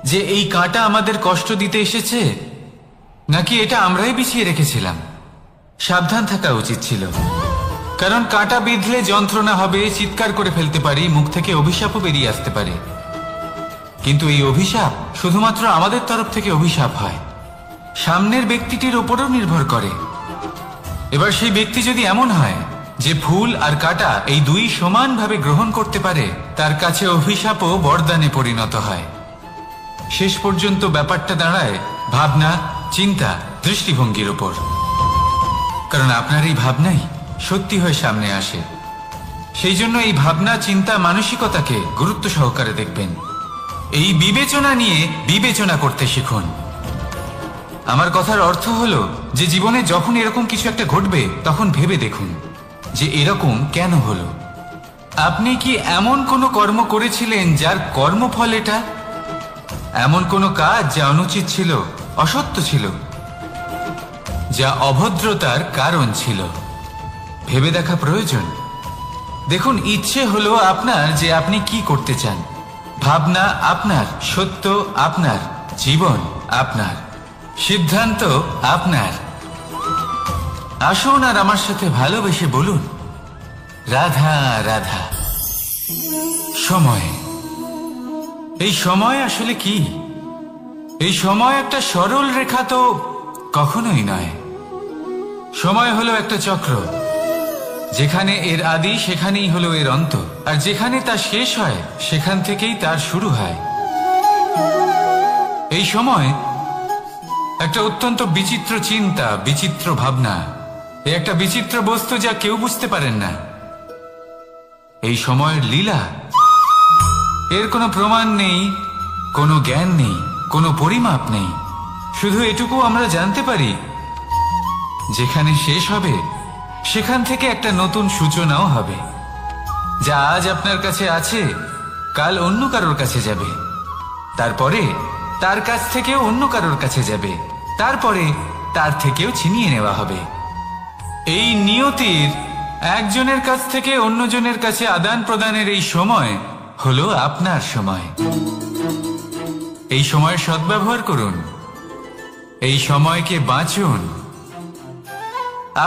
যে এই কাঁটা আমাদের কষ্ট দিতে এসেছে, নাকি এটা আমরাই বিছিয়ে রেখেছিলাম? সাবধান থাকা উচিত ছিল, কারণ কাঁটা বিঁধলে যন্ত্রণা হবে, চিৎকার করে ফেলতে পারি, মুখ থেকে অভিশাপও বেরিয়ে আসতে পারে। কিন্তু এই অভিশাপ শুধুমাত্র আমাদের তরফ থেকে অভিশাপ হয়, সামনের ব্যক্তিটির উপরও নির্ভর করে। এবার সেই ব্যক্তি যদি এমন হয় যে ফুল আর কাঁটা এই দুই সমানভাবে গ্রহণ করতে পারে, তার কাছে অভিশাপও বরদানে পরিণত হয়। শেষ পর্যন্ত ব্যাপারটা দাঁড়ায় ভাবনা, চিন্তা, দৃষ্টিভঙ্গির উপর। কারণ আপনার এই ভাবনাই সত্যি হয়ে সামনে আসে। সেই জন্য এই ভাবনা, চিন্তা, মানসিকতাকে গুরুত্ব সহকারে দেখবেন। এই বিবেচনা নিয়ে বিবেচনা করতে শিখুন। আমার কথার অর্থ হলো যে জীবনে যখন এরকম কিছু একটা ঘটবে, তখন ভেবে দেখুন যে এরকম কেন হলো। আপনি কি এমন কোনো কর্ম করেছিলেন যার কর্মফল এটা? এমন কোনো কাজ যা অনুচিত ছিল, অসত্য ছিল, যা অভদ্রতার কারণ ছিল? ভেবে দেখা প্রয়োজন। দেখুন, ইচ্ছে হলো আপনার যে আপনি কি করতে চান, ভাবনা আপনার, সত্য আপনার, জীবন আপনার, সিদ্ধান্ত আপনার। আসুন আর আমার সাথে ভালোবেসে বলুন, রাধা রাধা। সময়। এই সময় আসলে কি? এই সময় একটা সরল রেখা তো কখনোই নয়। সময় হলো একটা চক্র, যেখানে এর আদি সেখানেই হলো এর অন্ত, আর যেখানে তা শেষ হয় সেখান থেকেই তার শুরু হয়। এই সময় একটা অত্যন্ত বিচিত্র চিন্তা, বিচিত্র ভাবনা, একটা বিচিত্র বস্তু যা কেউ বুঝতে পারেন না। এই সময়ের লীলা, এর কোনো প্রমাণ নেই, কোনো জ্ঞান নেই, কোনো পরিমাপ নেই। শুধু এটুকু আমরা জানতে পারি, যেখানে শেষ হবে সেখান থেকে একটা নতুন সূচনাও হবে। যা আজ আপনার কাছে আছে কাল অন্য কারোর কাছে যাবে, তারপরে তার কাছ থেকেও অন্য কারোর কাছে যাবে, তারপরে তার থেকেও ছিনিয়ে নেওয়া হবে। এই নিয়তির একজনের কাছ থেকে অন্যজনের কাছে আদান প্রদানের এই সময় হলো আপনার সময়। এই সময়ের সদ্ব্যবহার করুন, এই সময়কে বাঁচুন।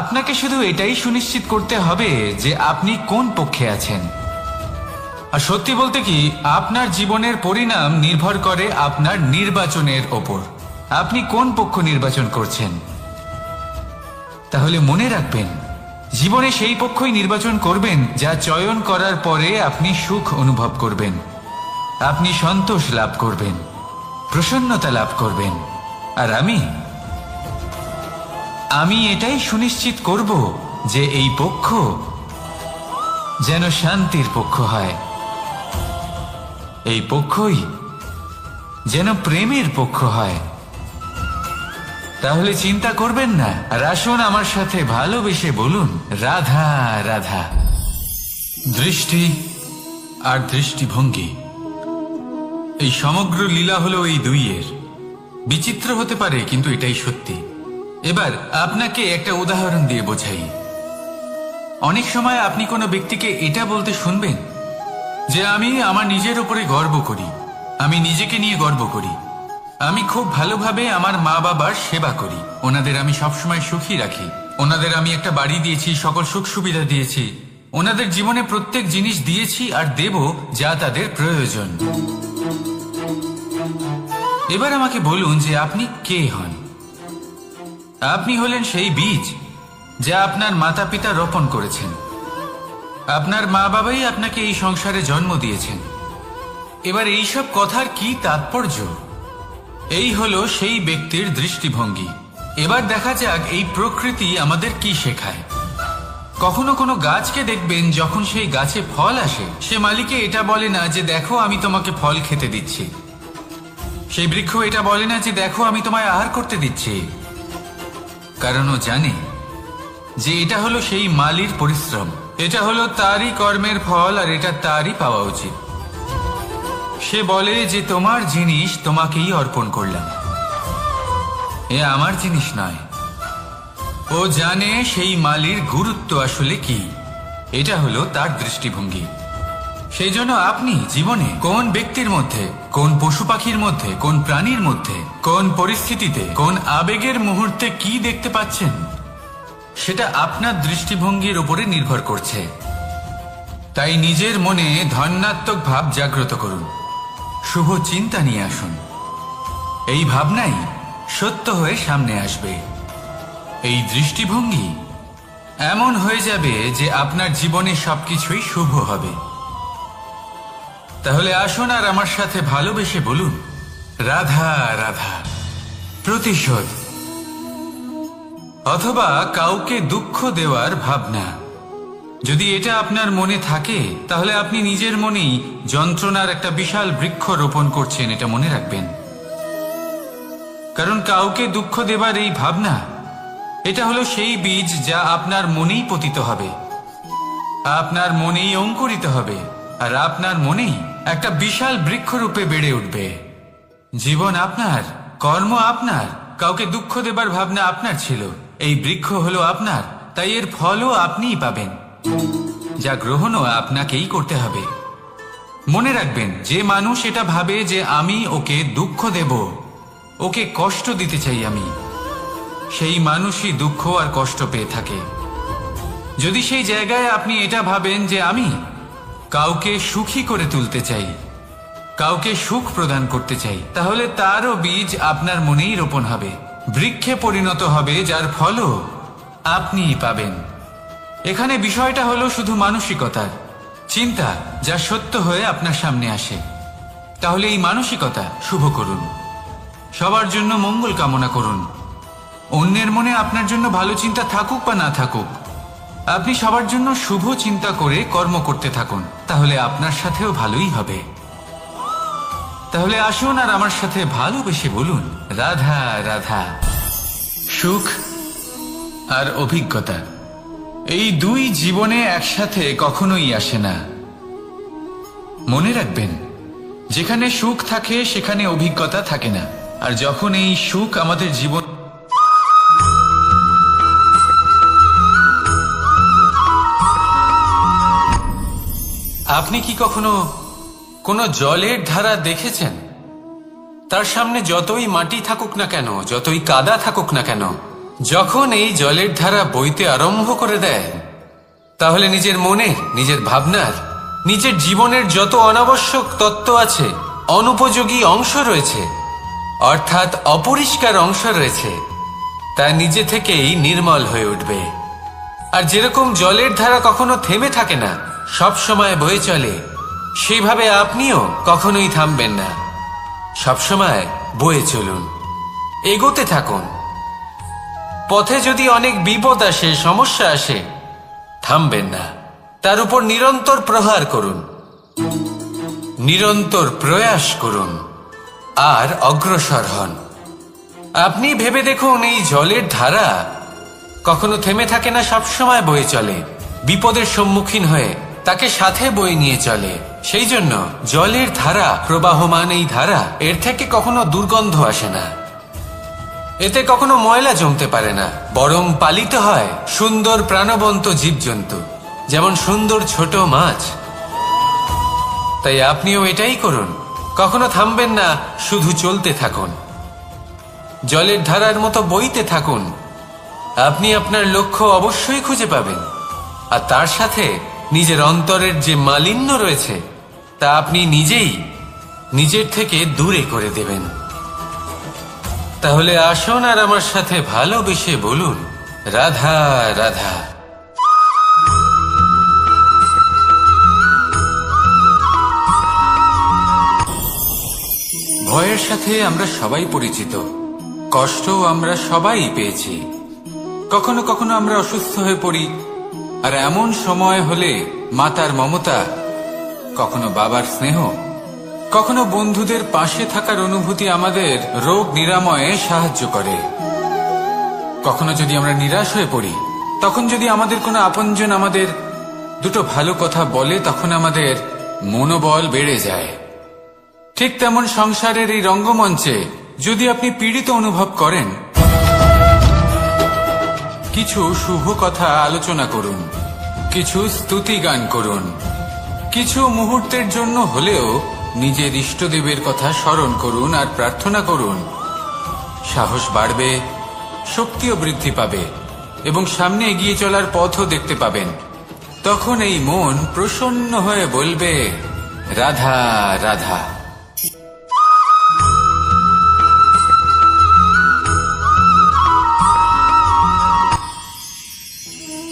আপনাকে শুধু এটাই সুনিশ্চিত করতে হবে যে আপনি কোন পক্ষে আছেন। আর সত্যি বলতে কি, আপনার জীবনের পরিণাম নির্ভর করে আপনার নির্বাচনের ওপর। আপনি কোন পক্ষ নির্বাচন করছেন। তাহলে মনে রাখবেন, জীবনে সেই পক্ষই নির্বাচন করবেন যা চয়ন করার পরে আপনি সুখ অনুভব করবেন, আপনি সন্তোষ লাভ করবেন, প্রসন্নতা লাভ করবেন। আর আমি এটাই সুনিশ্চিত করব যে এই পক্ষ যেন শান্তির পক্ষ হয়, এই পক্ষই যেন প্রেমের পক্ষ হয়। তাহলে চিন্তা করবেন না, আর আসুন আমার সাথে ভালোবেসে বলুন, রাধা রাধা। দৃষ্টি আর দৃষ্টিভঙ্গি, এই সমগ্র লীলা হলো এই দুইয়ের। বিচিত্র হতে পারে, কিন্তু এটাই সত্যি। এবার আপনাকে একটা উদাহরণ দিয়ে বোঝাই। অনেক সময় আপনি কোনো ব্যক্তিকে এটা বলতে শুনবেন যে আমি আমার নিজের উপরে গর্ব করি, আমি নিজেকে নিয়ে গর্ব করি, আমি খুব ভালোভাবে আমার মা বাবার সেবা করি, ওনাদের আমি সবসময় সুখী রাখি, ওনাদের আমি একটা বাড়ি দিয়েছি, সকল সুখ সুবিধা দিয়েছি, ওনাদের জীবনে প্রত্যেক জিনিস দিয়েছি আর দেব যা তাদের প্রয়োজন। এবার আমাকে বলুন যে আপনি কে হন। আপনি হলেন সেই বীজ যা আপনার মাতা পিতা রোপণ করেছেন। আপনার মা বাবাই আপনাকে এই সংসারে জন্ম দিয়েছেন। এবার এইসব কথার কি তাৎপর্য? এই হলো সেই ব্যক্তির দৃষ্টিভঙ্গি। এবার দেখা যাক এই প্রকৃতি আমাদের কি শেখায়। কখনো কোনো গাছকে দেখবেন, যখন সেই গাছে ফল আসে, সে মালিকে এটা বলে না যে দেখো আমি তোমাকে ফল খেতে দিচ্ছি। সেই বৃক্ষ এটা বলে না যে দেখো আমি তোমায় আহার করতে দিচ্ছি, কারণ ও জানে যে এটা হলো সেই মালির পরিশ্রম, এটা হলো তারই কর্মের ফল, আর এটা তারই পাওয়া উচিত। সে বলে যে তোমার জিনিস তোমাকেই অর্পণ করলাম, এ আমার জিনিস নয়। ও জানে সেই মালির গুরুত্ব আসলে কি। এটা হলো তার দৃষ্টিভঙ্গি। সেই জন্য আপনি জীবনে কোন ব্যক্তির মধ্যে, কোন পশু পাখির মধ্যে, কোন প্রাণীর মধ্যে, কোন পরিস্থিতিতে, কোন আবেগের মুহূর্তে কি দেখতে পাচ্ছেন, সেটা আপনার দৃষ্টিভঙ্গির উপরে নির্ভর করছে। তাই নিজের মনে ধনাত্মক ভাব জাগ্রত করুন, শুভ চিন্তা নিয়ে আসুন। এই ভাবনাই সত্য হয়ে সামনে আসবে। এই দৃষ্টিভঙ্গি এমন হয়ে যাবে যে আপনার জীবনে সবকিছুই শুভ হবে। তাহলে আসুন আর আমার সাথে ভালোবেসে বলুন, রাধা রাধা। প্রতিশোধ অথবা কাউকে দুঃখ দেওয়ার ভাবনা, যদি এটা আপনার মনে থাকে, তাহলে আপনি নিজের মনেই যন্ত্রণার একটা বিশাল বৃক্ষ রোপণ করছেন, এটা মনে রাখবেন। কারণ কাউকে দুঃখ দেবার এই ভাবনা, এটা হলো সেই বীজ যা আপনার মনেই পতিত হবে, আপনার মনেই অঙ্কুরিত হবে, আর আপনার মনেই একটা বিশাল বৃক্ষরূপে বেড়ে উঠবে। জীবন আপনার, কর্ম আপনার, কাউকে দুঃখ দেবার ভাবনা আপনার ছিল, এই বৃক্ষ হলো আপনার, তাই এর ফলও আপনিই পাবেন, যা গ্রহণও আপনাকেই করতে হবে। মনে রাখবেন, যে মানুষ এটা ভাবে যে আমি ওকে দুঃখ দেব, ওকে কষ্ট দিতে চাই আমি, সেই মানুষই দুঃখ আর কষ্ট পেয়ে থাকে। যদি সেই জায়গায় আপনি এটা ভাবেন যে আমি কাউকে সুখী করে তুলতে চাই, কাউকে সুখ প্রদান করতে চাই, তাহলে তারও বীজ আপনার মনেই রোপণ হবে, বৃক্ষে পরিণত হবে, যার ফলও আপনিই পাবেন। এখানে বিষয়টা হলো শুধু মানসিকতার চিন্তা, যা সত্য হয়ে আপনার সামনে আসে। তাহলে এই মানসিকতা শুভ করুন, সবার জন্য মঙ্গল কামনা করুন। অন্যের মনে আপনার জন্য ভালো চিন্তা থাকুক বা না থাকুক, আপনি সবার জন্য শুভ চিন্তা করে কর্ম করতে থাকুন, তাহলে আপনার সাথেও ভালোই হবে। তাহলে আসুন আর আমার সাথে ভালোবেসে বলুন, রাধা রাধা। সুখ আর অভিজ্ঞতা, এই দুই জীবনে একসাথে কখনোই আসে না। মনে রাখবেন, যেখানে সুখ থাকে সেখানে অভিজ্ঞতা থাকে না। আর যখন এই সুখ আমাদের জীবন আপনি কি কখনো কোনো জলের ধারা দেখেছেন? তার সামনে যতই মাটি থাকুক না কেন, যতই কাদা থাকুক না কেন, যখন এই জলের ধারা বইতে আরম্ভ করে দেয়, তাহলে নিজের মনের, নিজের ভাবনার, নিজের জীবনের যত অনাবশ্যক তত্ত্ব আছে, অনুপযোগী অংশ রয়েছে, অর্থাৎ অপরিষ্কার অংশ রয়েছে, তা নিজে থেকেই নির্মল হয়ে উঠবে। আর যেরকম জলের ধারা কখনো থেমে থাকে না, সব সময় বয়ে চলে, সেইভাবে আপনিও কখনোই থামবেন না। সবসময় বয়ে চলুন, এগোতে থাকুন। পথে যদি অনেক বিপদ আসে, সমস্যা আসে, থামবেন না, তার উপর নিরন্তর প্রহার করুন, নিরন্তর প্রয়াস করুন আর অগ্রসর হন। আপনি ভেবে দেখুন, এই জলের ধারা কখনো থেমে থাকে না, সবসময় বয়ে চলে, বিপদের সম্মুখীন হয়ে তাকে সাথে বয়ে নিয়ে চলে। সেই জন্য জলের ধারা, প্রবাহমান এই ধারা, এর থেকে কখনো দুর্গন্ধ আসে না, এতে কখনো ময়লা জমতে পারে না, বরং পালিত হয় সুন্দর প্রাণবন্ত জীবজন্তু, যেমন সুন্দর ছোট মাছ। তাই আপনিও এটাই করুন, কখনো থামবেন না, শুধু চলতে থাকুন, জলের ধারার মতো বইতে থাকুন। আপনি আপনার লক্ষ্য অবশ্যই খুঁজে পাবেন, আর তার সাথে নিজের অন্তরের যে মালিন্য রয়েছে, তা আপনি নিজেই নিজের থেকে দূরে করে দেবেন। তাহলে আসুন আর আমার সাথে ভালোবেসে বলুন, রাধা রাধা। ভয়ের সাথে আমরা সবাই পরিচিত, কষ্টও আমরা সবাই পেয়েছি। কখনো কখনো আমরা অসুস্থ হয়ে পড়ি, আর এমন সময় হলে মাতার মমতা, কখনো বাবার স্নেহ, কখনো বন্ধুদের পাশে থাকার অনুভূতি আমাদের রোগ নিরাময়ে সাহায্য করে। কখনো যদি আমরা নিরাশ হয়ে পড়ি, তখন যদি আমাদের কোনো আপনজন আমাদের দুটো ভালো কথা বলে, তখন আমাদের মনোবল বেড়ে যায়। ঠিক তেমন সংসারের এই রঙ্গমঞ্চে যদি আপনি পীড়িত অনুভব করেন, কিছু শুভ কথা আলোচনা করুন, কিছু স্তুতি গান করুন, কিছু মুহূর্তের জন্য হলেও নিজের ইষ্টদেবের কথা স্মরণ করুন আর প্রার্থনা করুন। সাহস বাড়বে, শক্তিও বৃদ্ধি পাবে এবং সামনে এগিয়ে চলার পথও দেখতে পাবেন। তখন এই মন প্রসন্ন হয়ে বলবে, রাধা রাধা।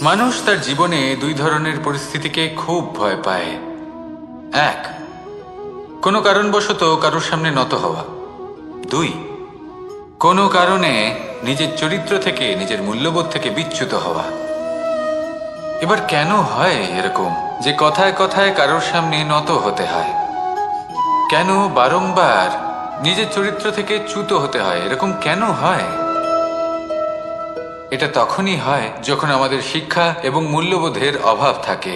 মানুষ তার জীবনে দুই ধরনের পরিস্থিতিকে খুব ভয় পায়। এক, কোনো কারণবশত কারোর সামনে নত হওয়া। দুই, কোনো কারণে নিজের চরিত্র থেকে, নিজের মূল্যবোধ থেকে বিচ্যুত হওয়া। এবার কেন হয় এরকম যে কথায় কথায় কারোর সামনে নত হতে হয়? কেন বারংবার নিজের চরিত্র থেকে চ্যুত হতে হয়? এরকম কেন হয়? এটা তখনই হয় যখন আমাদের শিক্ষা এবং মূল্যবোধের অভাব থাকে।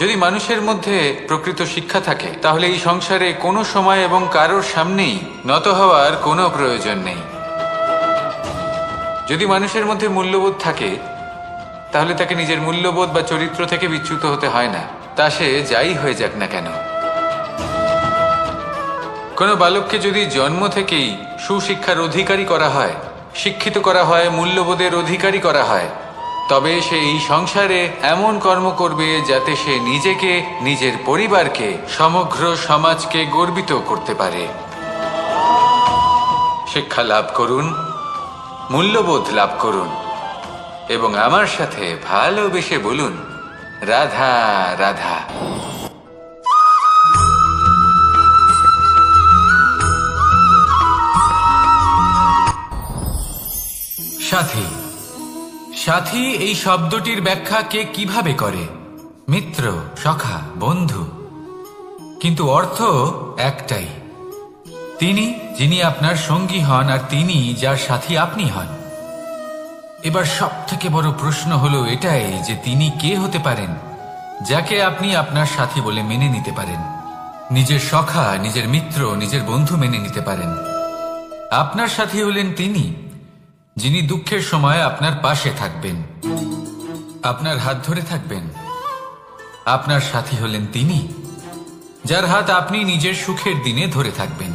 যদি মানুষের মধ্যে প্রকৃত শিক্ষা থাকে, তাহলে এই সংসারে কোনো সময় এবং কারোর সামনেই নত হওয়ার কোনো প্রয়োজন নেই। যদি মানুষের মধ্যে মূল্যবোধ থাকে, তাহলে তাকে নিজের মূল্যবোধ বা চরিত্র থেকে বিচ্যুত হতে হয় না, তা সে যাই হয়ে যাক না কেন। কোনো বালককে যদি জন্ম থেকেই সুশিক্ষার অধিকারী করা হয়, শিক্ষিত করা হয়, মূল্যবোধের অধিকারী করা হয়, তবে সে এই সংসারে এমন কর্ম করবে যাতে সে নিজেকে, নিজের পরিবারকে, সমগ্র সমাজকে গর্বিত করতে পারে। শিক্ষা লাভ করুন, মূল্যবোধ লাভ করুন এবং আমার সাথে ভালোবেসে বলুন, রাধা রাধা। সাথী। সাথী এই শব্দটির ব্যাখ্যা কে কিভাবে করে? মিত্র, সখা, বন্ধু। কিন্তু অর্থ একটাই, তিনি যিনি আপনার সঙ্গী হন আর তিনি যার সাথী আপনি হন। এবার সব থেকে বড় প্রশ্ন হলো এটাই যে তিনি কে হতে পারেন যাকে আপনি আপনার সাথী বলে মেনে নিতে পারেন, নিজের সখা, নিজের মিত্র, নিজের বন্ধু মেনে নিতে পারেন। আপনার সাথী হলেন তিনি যিনি দুঃখের সময় আপনার পাশে থাকবেন, আপনার হাত ধরে থাকবেন। আপনার সাথী হলেন তিনি যার হাত আপনি নিজের সুখের দিনে ধরে থাকবেন।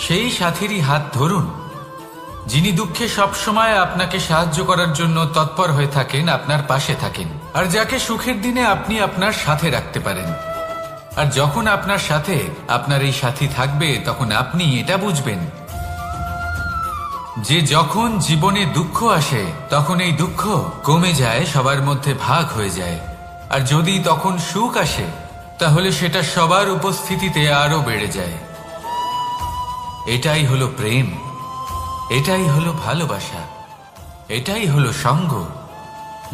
সেই সাথীরই হাত ধরুন যিনি দুঃখে সবসময় আপনাকে সাহায্য করার জন্য তৎপর হয়ে থাকেন, আপনার পাশে থাকেন, আর যাকে সুখের দিনে আপনি আপনার সাথে রাখতে পারেন। আর যখন আপনার সাথে আপনার এই সাথী থাকবে তখন আপনি এটা বুঝবেন যে যখন জীবনে দুঃখ আসে তখন এই দুঃখ কমে যায়, সবার মধ্যে ভাগ হয়ে যায়। আর যদি তখন সুখ আসে তাহলে সেটা সবার উপস্থিতিতে আরো বেড়ে যায়। এটাই হলো প্রেম, এটাই হলো ভালোবাসা, এটাই হলো সঙ্গ।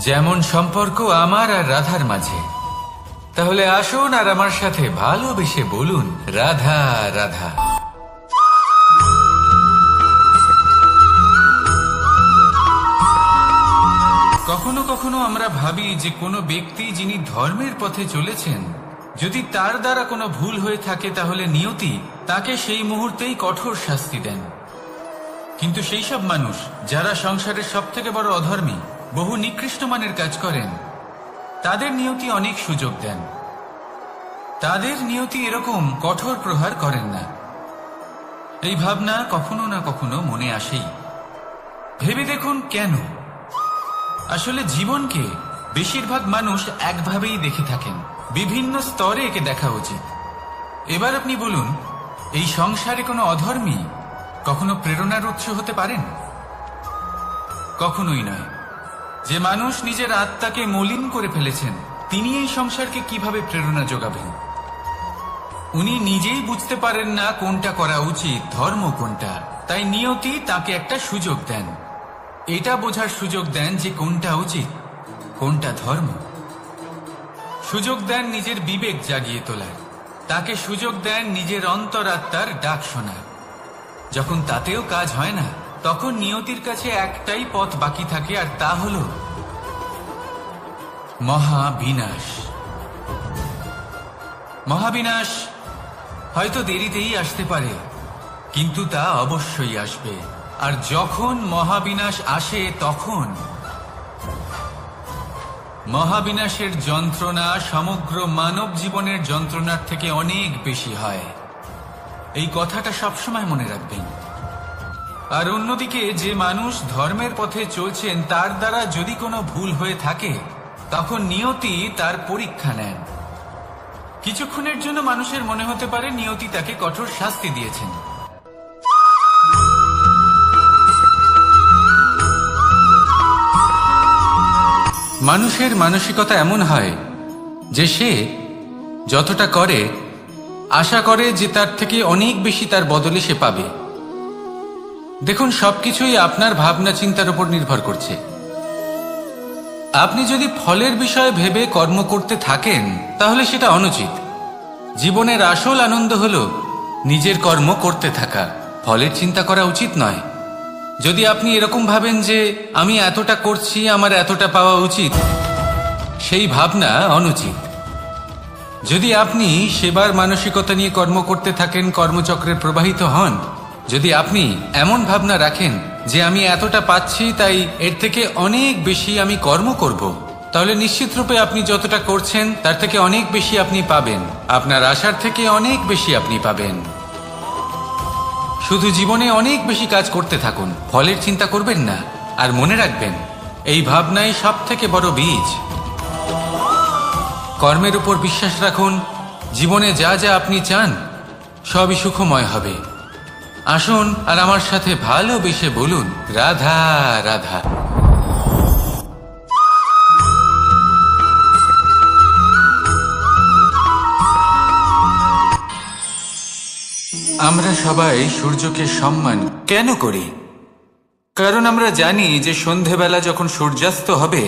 যেমন সম্পর্ক আমার আর রাধার মাঝে। তাহলে আসুন আর আমার সাথে ভালোবেসে বলুন, রাধা রাধা। কখনো কখনো আমরা ভাবি যে কোনো ব্যক্তি যিনি ধর্মের পথে চলেছেন, যদি তার দ্বারা কোনো ভুল হয়ে থাকে তাহলে নিয়তি তাকে সেই মুহূর্তেই কঠোর শাস্তি দেন। কিন্তু সেই সব মানুষ যারা সংসারের সব থেকে বড় অধর্মী, বহু নিকৃষ্ট মানের কাজ করেন, তাদের নিয়তি অনেক সুযোগ দেন। তাদের নিয়তি এরকম কঠোর প্রহার করেন না। এই ভাবনা কখনো না কখনো মনে আসেই। ভেবে দেখুন কেন? আসলে জীবনকে বেশিরভাগ মানুষ একভাবেই দেখে থাকেন, বিভিন্ন স্তরে একে দেখা উচিত। এবার আপনি বলুন, এই সংসারে কোনো অধর্মী কখনো প্রেরণার উৎস হতে পারেন? কখনোই নয়। যে মানুষ নিজের আত্মাকে মলিন করে ফেলেছেন তিনি এই সংসারকে কিভাবে প্রেরণা যোগাবেন? উনি নিজেই বুঝতে পারেন না কোনটা করা উচিত, ধর্ম কোনটা। তাই নিয়তি তাকে একটা সুযোগ দেন, এটা বোঝার সুযোগ দেন যে কোনটা উচিত, কোনটা ধর্ম। সুযোগ দেন নিজের বিবেক জাগিয়ে তোলার, তাকে সুযোগ দেন নিজের অন্তরাত্মার ডাক শোনার। যখন তাতেও কাজ হয় না তখন নিয়তির কাছে একটাই পথ বাকি থাকে, আর তা হল মহাবিনাশ। মহাবিনাশ হয়তো দেরিতেই আসতে পারে, কিন্তু তা অবশ্যই আসবে। আর যখন মহাবিনাশ আসে তখন মহাবিনাশের যন্ত্রণা সমগ্র মানব জীবনের যন্ত্রণার থেকে অনেক বেশি হয়। এই কথাটা সবসময় মনে রাখবেন। আর অন্যদিকে যে মানুষ ধর্মের পথে চলছেন তার দ্বারা যদি কোনো ভুল হয়ে থাকে তখন নিয়তি তার পরীক্ষা নেন। কিছুক্ষণের জন্য মানুষের মনে হতে পারে নিয়তি তাকে কঠোর শাস্তি দিয়েছেন, মানুষের মানসিকতা এমন হয় যে সে যতটা করে আশা করে যে তার থেকে অনেক বেশি তার বদলে সে পাবে। দেখুন, সবকিছুই আপনার ভাবনা চিন্তার উপর নির্ভর করছে। আপনি যদি ফলের বিষয়ে ভেবে কর্ম করতে থাকেন তাহলে সেটা অনুচিত। জীবনের আসল আনন্দ হলো নিজের কর্ম করতে থাকা, ফলের চিন্তা করা উচিত নয়। যদি আপনি এরকম ভাবেন যে আমি এতটা করছি, আমার এতটা পাওয়া উচিত, সেই ভাবনা অনুচিত। যদি আপনি সেবার মানসিকতা নিয়ে কর্ম করতে থাকেন, কর্মচক্রে প্রবাহিত হন, যদি আপনি এমন ভাবনা রাখেন যে আমি এতটা পাচ্ছি তাই এর থেকে অনেক বেশি আমি কর্ম করব, তাহলে নিশ্চিত রূপে আপনি যতটা করছেন তার থেকে অনেক বেশি আপনি পাবেন, আপনার আশার থেকে অনেক বেশি আপনি পাবেন। শুধু জীবনে অনেক বেশি কাজ করতে থাকুন, ফলের চিন্তা করবেন না। আর মনে রাখবেন, এই ভাবনাই সব থেকে বড় বীজ। কর্মের উপর বিশ্বাস রাখুন, জীবনে যা যা আপনি চান সবই সুখময় হবে। আসুন আর আমার সাথে ভালোবেসে বলুন, রাধা রাধা। আমরা সবাই সূর্যকে সম্মান কেন করি? কারণ আমরা জানি যে সন্ধেবেলা যখন সূর্যাস্ত হবে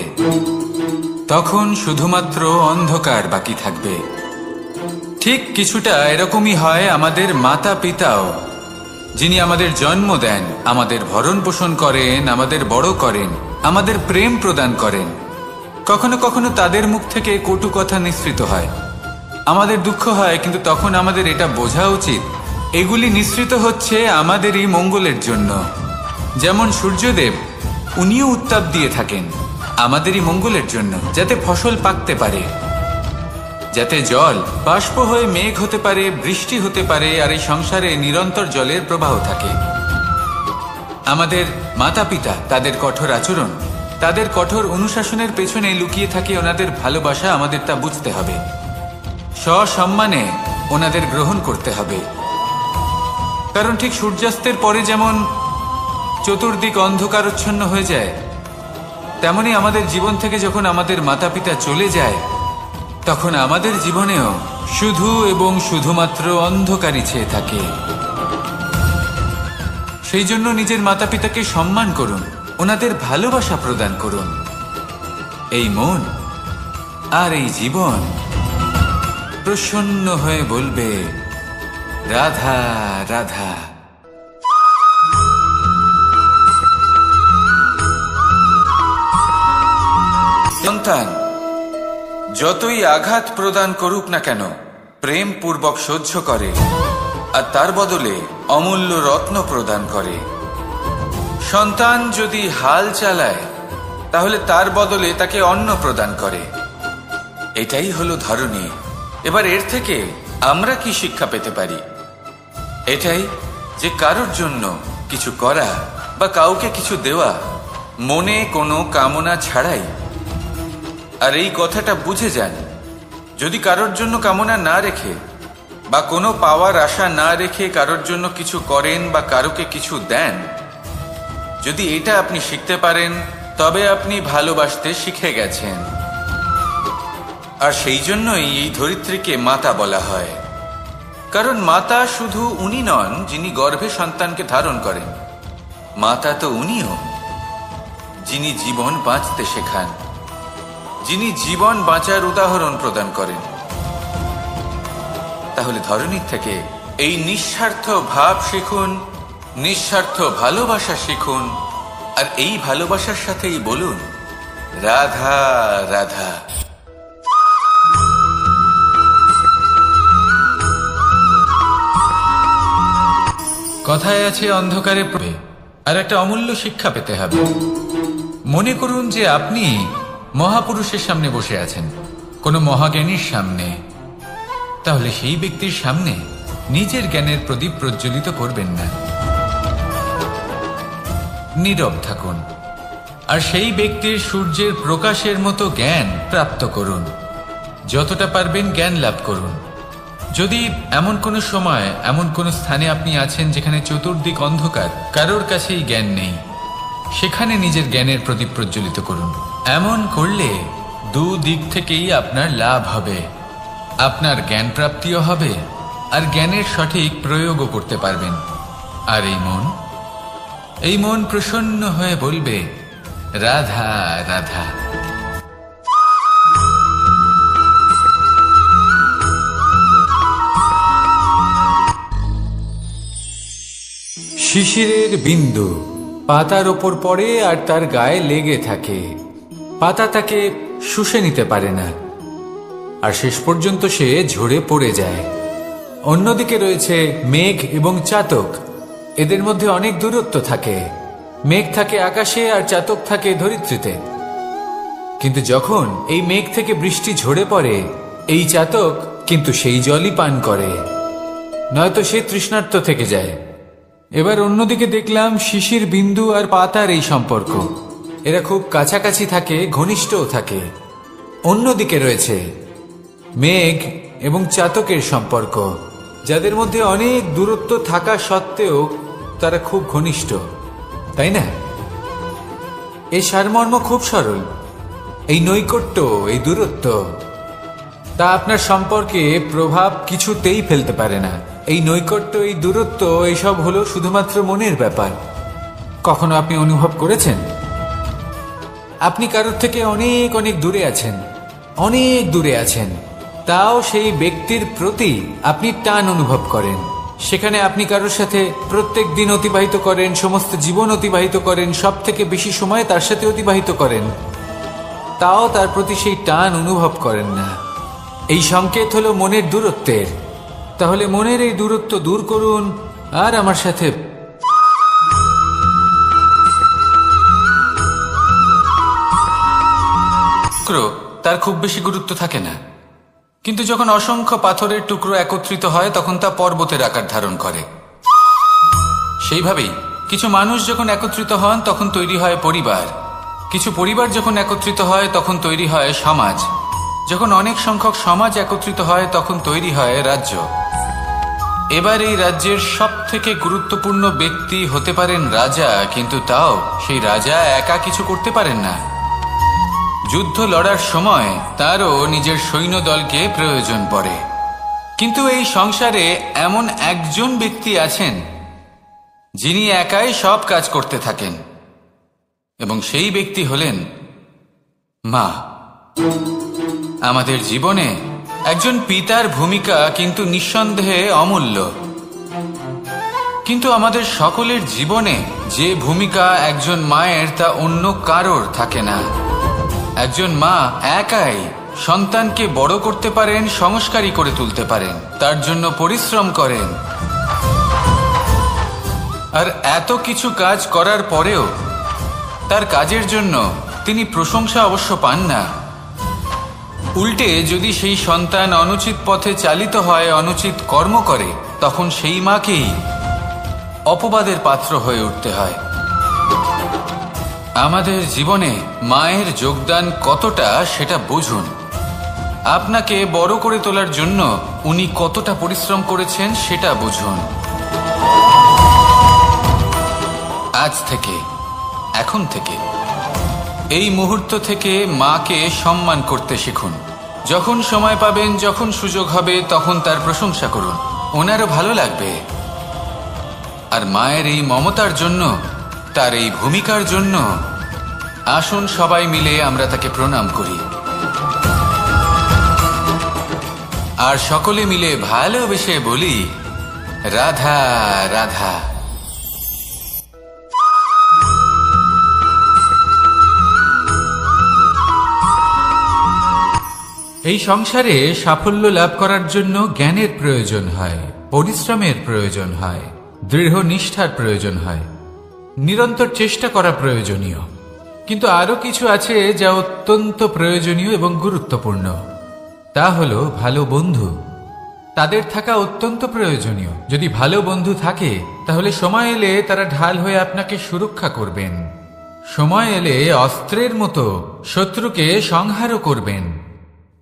তখন শুধুমাত্র অন্ধকার বাকি থাকবে। ঠিক কিছুটা এরকমই হয় আমাদের মাতা পিতাও, যিনি আমাদের জন্ম দেন, আমাদের ভরণ পোষণ করেন, আমাদের বড় করেন, আমাদের প্রেম প্রদান করেন। কখনো কখনো তাদের মুখ থেকে কটু কথা নিঃসৃত হয়, আমাদের দুঃখ হয়, কিন্তু তখন আমাদের এটা বোঝা উচিত এগুলি নিঃসৃত হচ্ছে আমাদেরই মঙ্গলের জন্য। যেমন সূর্যদেব, উনিও উত্তাপ দিয়ে থাকেন আমাদেরই মঙ্গলের জন্য, যাতে ফসল পাকতে পারে, যাতে জল বাষ্প হয়ে মেঘ হতে পারে, বৃষ্টি হতে পারে, আর এই সংসারে নিরন্তর জলের প্রবাহ থাকে। আমাদের মাতা পিতা, তাদের কঠোর আচরণ, তাদের কঠোর অনুশাসনের পেছনে লুকিয়ে থাকে ওনাদের ভালোবাসা। আমাদের তা বুঝতে হবে, সসম্মানে ওনাদের গ্রহণ করতে হবে। কারণ ঠিক সূর্যাস্তের পরে যেমন চতুর্দিক অন্ধকারচ্ছন্ন হয়ে যায়, তেমনি আমাদের জীবন থেকে যখন আমাদের মাতা পিতা চলে যায় তখন আমাদের জীবনেও শুধু এবং শুধুমাত্র অন্ধকারই ছেয়ে থাকে। সেই জন্য নিজের মাতা পিতাকে সম্মান করুন, ওনাদের ভালোবাসা প্রদান করুন। এই মন আর এই জীবন প্রসন্ন হয়ে বলবে, রাধা রাধা। সন্তান যতই আঘাত প্রদান করুক না কেন, প্রেম পূর্বক সহ্য করে আর তার বদলে অমূল্য রত্ন প্রদান করে। সন্তান যদি হাল চালায় তাহলে তার বদলে তাকে অন্ন প্রদান করে। এটাই হলো ধরনী। এবার এর থেকে আমরা কি শিক্ষা পেতে পারি? এটাই যে কারোর জন্য কিছু করা বা কাউকে কিছু দেওয়া মনে কোনো কামনা ছাড়াই। আর এই কথাটা বুঝে যান, যদি কারোর জন্য কামনা না রেখে বা কোনো পাওয়ার আশা না রেখে কারোর জন্য কিছু করেন বা কারোকে কিছু দেন, যদি এটা আপনি শিখতে পারেন তবে আপনি ভালোবাসতে শিখে গেছেন। আর সেই জন্যই এই ধরিত্রীকে মাতা বলা হয়। কারণ মাতা শুধু উনি নন যিনি গর্ভে সন্তানকে ধারণ করেন, মাতা তো উনিও যিনি জীবন বাঁচতে শেখান, যিনি জীবন বাঁচার উদাহরণ প্রদান করেন। তাহলে ধরনীর থেকে এই নিঃস্বার্থ ভাব শিখুন, নিঃস্বার্থ ভালোবাসা শিখুন, আর এই ভালোবাসার সাথেই বলুন, রাধা রাধা। কথায় আছে অন্ধকারে পড়ে আর একটা অমূল্য শিক্ষা পেতে হবে। মনে করুন যে আপনি মহাপুরুষের সামনে বসে আছেন, কোনো মহাজ্ঞানীর সামনে। তাহলে সেই ব্যক্তির সামনে নিজের জ্ঞানের প্রদীপ প্রজ্বলিত করবেন না, নীরব থাকুন আর সেই ব্যক্তির সূর্যের প্রকাশের মতো জ্ঞান প্রাপ্ত করুন। যতটা পারবেন জ্ঞান লাভ করুন। যদি এমন কোনো সময় এমন কোনো স্থানে আপনি আছেন যেখানে চতুর্দিক অন্ধকার, কারোর কাছেই জ্ঞান নেই, সেখানে নিজের জ্ঞানের প্রদীপ প্রজ্বলিত করুন। এমন করলে দুদিক থেকেই আপনার লাভ হবে। আপনার জ্ঞান প্রাপ্তিও হবে আর জ্ঞানের সঠিক প্রয়োগও করতে পারবেন। আর এই মন প্রসন্ন হয়ে বলবে, রাধা রাধা। শিশিরের বিন্দু পাতার ওপর পড়ে আর তার গায়ে লেগে থাকে। পাতা তাকে শুষে নিতে পারে না আর শেষ পর্যন্ত সে ঝরে পড়ে যায়। অন্যদিকে রয়েছে মেঘ এবং চাতক। এদের মধ্যে অনেক দূরত্ব থাকে। মেঘ থাকে আকাশে আর চাতক থাকে ধরিত্রীতে। কিন্তু যখন এই মেঘ থেকে বৃষ্টি ঝরে পড়ে, এই চাতক কিন্তু সেই জলই পান করে, নয়তো সে তৃষ্ণার্ত থেকে যায়। এবার অন্যদিকে দেখলাম শিশির বিন্দু আর পাতার এই সম্পর্ক। এরা খুব কাছাকাছি থাকে, ঘনিষ্ঠও থাকে। অন্যদিকে রয়েছে মেঘ এবং চাতকের সম্পর্ক, যাদের মধ্যে অনেক দূরত্ব থাকা সত্ত্বেও তারা খুব ঘনিষ্ঠ, তাই না? এই সারমর্ম খুব সরল। এই নৈকট্য, এই দূরত্ব, তা আপনার সম্পর্কে প্রভাব কিছুতেই ফেলতে পারে না। এই নৈকট্য, এই দূরত্ব, এইসব হলো শুধুমাত্র মনের ব্যাপার। কখনো আপনি অনুভব করেছেন আপনি কারোর থেকে অনেক অনেক দূরে আছেন, অনেক দূরে আছেন, তাও সেই ব্যক্তির প্রতি আপনি টান অনুভব করেন? সেখানে আপনি কারোর সাথে প্রত্যেক দিন অতিবাহিত করেন, সমস্ত জীবন অতিবাহিত করেন, সব থেকে বেশি সময় তার সাথে অতিবাহিত করেন, তাও তার প্রতি সেই টান অনুভব করেন না। এই সংকেত হলো মনের দূরত্বের। তাহলে মনের এই দূরত্ব দূর করুন আর আমার সাথে তার খুব বেশি গুরুত্ব থাকে না, কিন্তু যখন অসংখ্য পাথরের টুকরো একত্রিত হয় তখন তা পর্বতের আকার ধারণ করে। সেইভাবেই কিছু মানুষ যখন একত্রিত হন তখন তৈরি হয় পরিবার, কিছু পরিবার যখন একত্রিত হয় তখন তৈরি হয় সমাজ, যখন অনেক সংখ্যক সমাজ একত্রিত হয় তখন তৈরি হয় রাজ্য। এবার এই রাজ্যের সব থেকে গুরুত্বপূর্ণ ব্যক্তি হতে পারেন রাজা, কিন্তু তাও সেই রাজা একা কিছু করতে পারেন না। যুদ্ধ লড়ার সময় তারও নিজের সৈন্যদলকে প্রয়োজন পড়ে। কিন্তু এই সংসারে এমন একজন ব্যক্তি আছেন যিনি একাই সব কাজ করতে থাকেন, এবং সেই ব্যক্তি হলেন মা। আমাদের জীবনে একজন পিতার ভূমিকা কিন্তু নিঃসন্দেহে অমূল্য, কিন্তু আমাদের সকলের জীবনে যে ভূমিকা একজন মায়ের তা অন্য কারোর থাকে না। একজন মা একাই সন্তানকে বড় করতে পারেন, সংস্কারী করে তুলতে পারেন, তার জন্য পরিশ্রম করেন। আর এত কিছু কাজ করার পরেও তার কাজের জন্য তিনি প্রশংসা অবশ্য পান না। উল্টে যদি সেই সন্তান অনুচিত পথে চালিত হয়, অনুচিত কর্ম করে, তখন সেই মাকেই অপবাদের পাত্র হয়ে উঠতে হয়। আমাদের জীবনে মায়ের যোগদান কতটা সেটা বুঝুন। আপনাকে বড় করে তোলার জন্য উনি কতটা পরিশ্রম করেছেন সেটা বুঝুন। আজ থেকে, এখন থেকে, এই মুহূর্ত থেকে মাকে সম্মান করতে শিখুন। যখন সময় পাবেন, যখন সুযোগ হবে, তখন তার প্রশংসা করুন, ওনারও ভালো লাগবে। আর মায়ের এই মমতার জন্য, তার এই ভূমিকার জন্য আসুন সবাই মিলে আমরা তাকে প্রণাম করি, আর সকলে মিলে ভালোবেসে বলি রাধা রাধা। এই সংসারে সাফল্য লাভ করার জন্য জ্ঞানের প্রয়োজন হয়, পরিশ্রমের প্রয়োজন হয়, দৃঢ় নিষ্ঠার প্রয়োজন হয়, নিরন্তর চেষ্টা করা প্রয়োজনীয়। কিন্তু আরো কিছু আছে যা অত্যন্ত প্রয়োজনীয় এবং গুরুত্বপূর্ণ। তা হলো ভালো বন্ধু। তাদের থাকা অত্যন্ত প্রয়োজনীয়। যদি ভালো বন্ধু থাকে তাহলে সময় এলে তারা ঢাল হয়ে আপনাকে সুরক্ষা করবেন। সময় এলে অস্ত্রের মতো শত্রুকে সংহারও করবেন।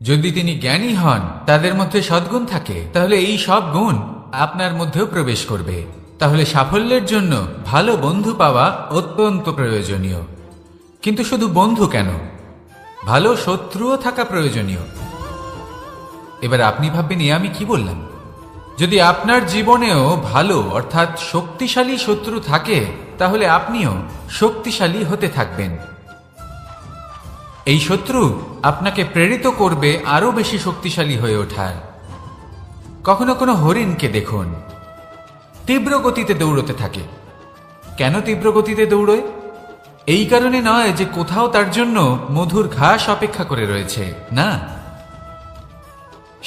যদি তিনি জ্ঞানী হন, তাদের মধ্যে সদ্গুণ থাকে, তাহলে এই সব গুণ আপনার মধ্যেও প্রবেশ করবে। তাহলে সাফল্যের জন্য ভালো বন্ধু পাওয়া অত্যন্ত প্রয়োজনীয়। কিন্তু শুধু বন্ধু কেন, ভালো শত্রুও থাকা প্রয়োজনীয়। এবার আপনি ভাববেন, আমি কি বললাম? যদি আপনার জীবনেও ভালো অর্থাৎ শক্তিশালী শত্রু থাকে, তাহলে আপনিও শক্তিশালী হতে থাকবেন। এই শত্রু আপনাকে প্রেরিত করবে আরো বেশি শক্তিশালী হয়ে ওঠার। কখনো কোনো হরিণকে দেখুন, তীব্র গতিতে দৌড়তে থাকে। কেন তীব্র গতিতে দৌড়য়? এই কারণে নয় যে কোথাও তার জন্য মধুর ঘাস অপেক্ষা করে রয়েছে, না।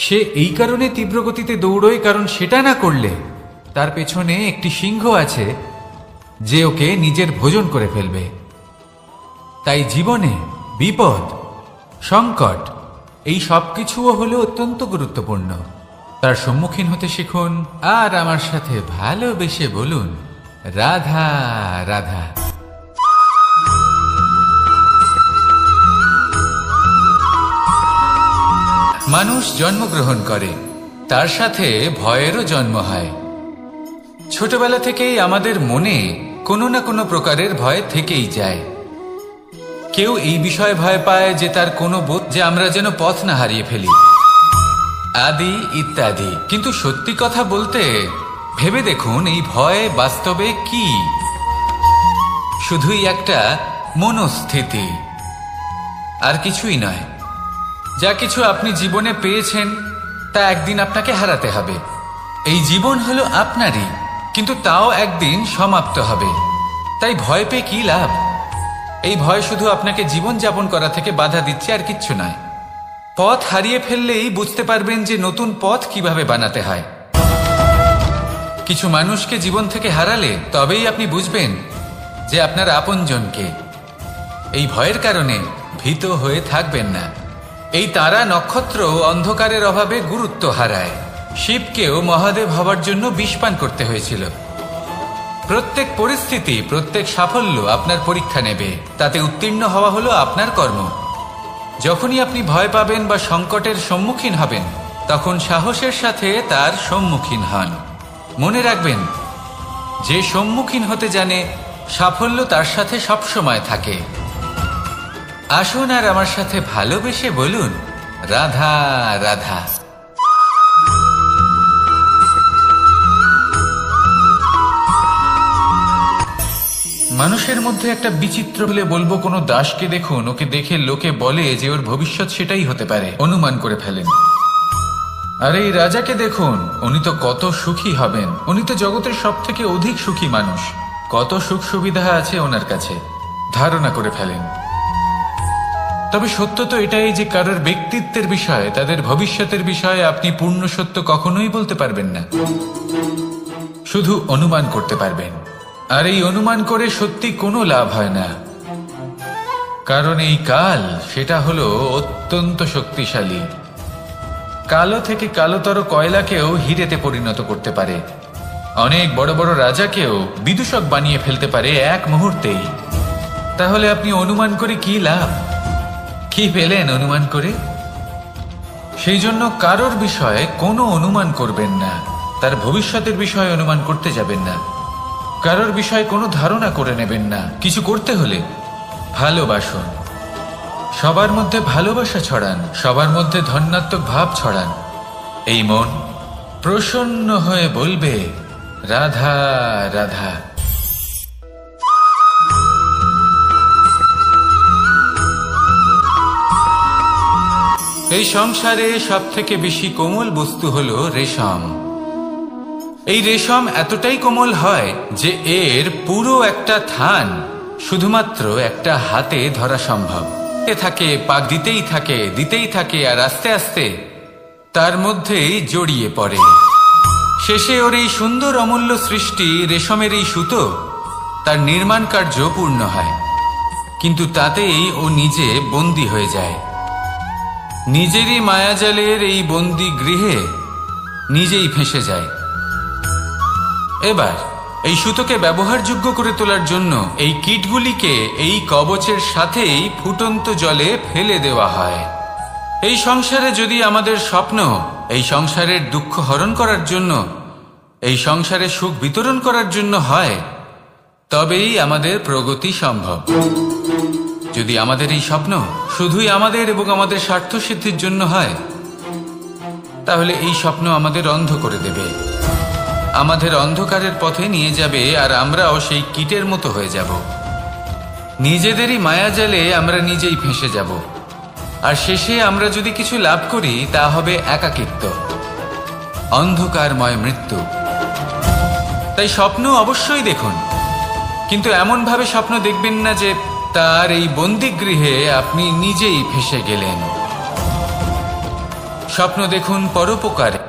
সে এই কারণে তীব্র গতিতে দৌড়য় কারণ সেটা না করলে তার পেছনে একটি সিংহ আছে যে ওকে নিজের ভোজন করে ফেলবে। তাই জীবনে বিপদ, সংকট, এই সবকিছুও হলো অত্যন্ত গুরুত্বপূর্ণ। তার সম্মুখীন হতে শিখুন আর আমার সাথে ভালোবেসে বলুন রাধা রাধা। মানুষ জন্মগ্রহণ করে, তার সাথে ভয়েরও জন্ম হয়। ছোটবেলা থেকেই আমাদের মনে কোনো না কোনো প্রকারের ভয় থেকেই যায়। কেউ এই বিষয়ে ভয় পায় যে তার কোনো বোধ, যে আমরা যেন পথ না হারিয়ে ফেলি, আদি ইত্যাদি। কিন্তু সত্যি কথা বলতে ভেবে দেখুন, এই ভয় বাস্তবে কি? শুধুই একটা মনস্থিতি, আর কিছুই নয়। যা কিছু আপনি জীবনে পেয়েছেন তা একদিন আপনাকে হারাতে হবে। এই জীবন হলো আপনারই, কিন্তু তাও একদিন সমাপ্ত হবে। তাই ভয় পেয়ে কি লাভ? এই ভয় শুধু আপনাকে জীবন যাপন করা থেকে বাধা দিচ্ছে, আর কিচ্ছু নয়। পথ হারিয়ে ফেললেই বুঝতে পারবেন যে নতুন পথ কিভাবে বানাতে হয়। কিছু মানুষকে জীবন থেকে হারালে তবেই আপনি বুঝবেন যে আপনার আপনজনকে। এই ভয়ের কারণে ভীত হয়ে থাকবেন না। এই তারা নক্ষত্র অন্ধকারের অভাবে গুরুত্ব হারায়। শিবকেও মহাদেব হবার জন্য বিষপান করতে হয়েছিল। প্রত্যেক পরিস্থিতি, প্রত্যেক সাফল্য আপনার পরীক্ষা নেবে, তাতে উত্তীর্ণ হওয়া হলো আপনার কর্ম। যখনই আপনি ভয় পাবেন বা সংকটের সম্মুখীন হবেন, তখন সাহসের সাথে তার সম্মুখীন হন। মনে রাখবেন, যে সম্মুখীন হতে জানে, সাফল্য তার সাথে সবসময় থাকে। আসুন আর আমার সাথে ভালোবেসে বলুন, রাধা রাধা। মানুষের মধ্যে একটা বিচিত্র হলে বলবো, কোনো দাসকে দেখুন, ওকে দেখে লোকে বলে যে ওর ভবিষ্যৎ সেটাই হতে পারে, অনুমান করে ফেলেন। আর এই রাজাকে দেখুন, উনি তো কত সুখী হবেন, উনি তো জগতের সব থেকে অধিক সুখী মানুষ, কত সুখ সুবিধা আছে ওনার কাছে, ধারণা করে ফেলেন। তবে সত্য তো এটাই যে কারোর ব্যক্তিত্বের বিষয়ে, তাদের ভবিষ্যতের বিষয়ে আপনি পূর্ণ সত্য কখনোই বলতে পারবেন না, শুধু অনুমান করতে পারবেন। আর এই অনুমান করে সত্যি কোনো লাভ হয় না, কারণ এই কাল সেটা হলো অত্যন্ত শক্তিশালী। কালো থেকে কালোতর কয়লাকেও হিরেতে পরিণত করতে পারে, অনেক বড় বড় রাজাকেও বিদূষক বানিয়ে ফেলতে পারে এক মুহূর্তেই। তাহলে আপনি অনুমান করে কি লাভ? কি পেলেন অনুমান করে? সেই জন্য কারোর বিষয়ে কোনো অনুমান করবেন না, তার ভবিষ্যতের বিষয়ে অনুমান করতে যাবেন না, কারোর বিষয়ে কোনো ধারণা করে নেবেন না। কিছু করতে হলে ভালোবাসুন, সবার মধ্যে ভালোবাসা ছড়ান, সবার মধ্যে ধন্যাত্মক ভাব ছড়ান। এই মন প্রসন্ন হয়ে বলবে, রাধা রাধা। এই সংসারে সব থেকে বেশি কোমল বস্তু হলো রেশম। এই রেশম এতটাই কোমল হয় যে এর পুরো একটা থান শুধুমাত্র একটা হাতে ধরা সম্ভব। থাকে, পাক দিতেই থাকে, দিতেই থাকে, আর আস্তে আস্তে তার মধ্যেই জড়িয়ে পড়ে। শেষে ওর এই সুন্দর অমূল্য সৃষ্টি রেশমের এই সুতো, তার নির্মাণ কার্য পূর্ণ হয়, কিন্তু তাতেই ও নিজে বন্দী হয়ে যায়। নিজেরই মায়াজালের এই বন্দী গৃহে নিজেই ফেঁসে যায়। এবার এই সুতোকে ব্যবহারযোগ্য করে তোলার জন্য এই কীটগুলিকে এই কবচের সাথেই ফুটন্ত জলে ফেলে দেওয়া হয়। এই সংসারে যদি আমাদের স্বপ্ন এই সংসারের দুঃখ হরণ করার জন্য, এই সংসারে সুখ বিতরণ করার জন্য হয়, তবেই আমাদের প্রগতি সম্ভব। যদি আমাদের এই স্বপ্ন শুধুই আমাদের এবং আমাদের স্বার্থ সিদ্ধির জন্য হয়, তাহলে এই স্বপ্ন আমাদের অন্ধ করে দেবে, আমাদের অন্ধকারের পথে নিয়ে যাবে, আর আমরাও সেই কীটের মতো হয়ে যাব। নিজেদেরই মায়াজালে আমরা নিজেই ফেঁসে যাব, আর শেষে আমরা যদি কিছু লাভ করি তা হবে একাকিত্ব, অন্ধকারময় মৃত্যু। তাই স্বপ্ন অবশ্যই দেখুন, কিন্তু এমনভাবে স্বপ্ন দেখবেন না যে তার এই বন্দিগৃহে আপনি নিজেই ফেঁসে গেলেন। স্বপ্ন দেখুন পরোপকারে,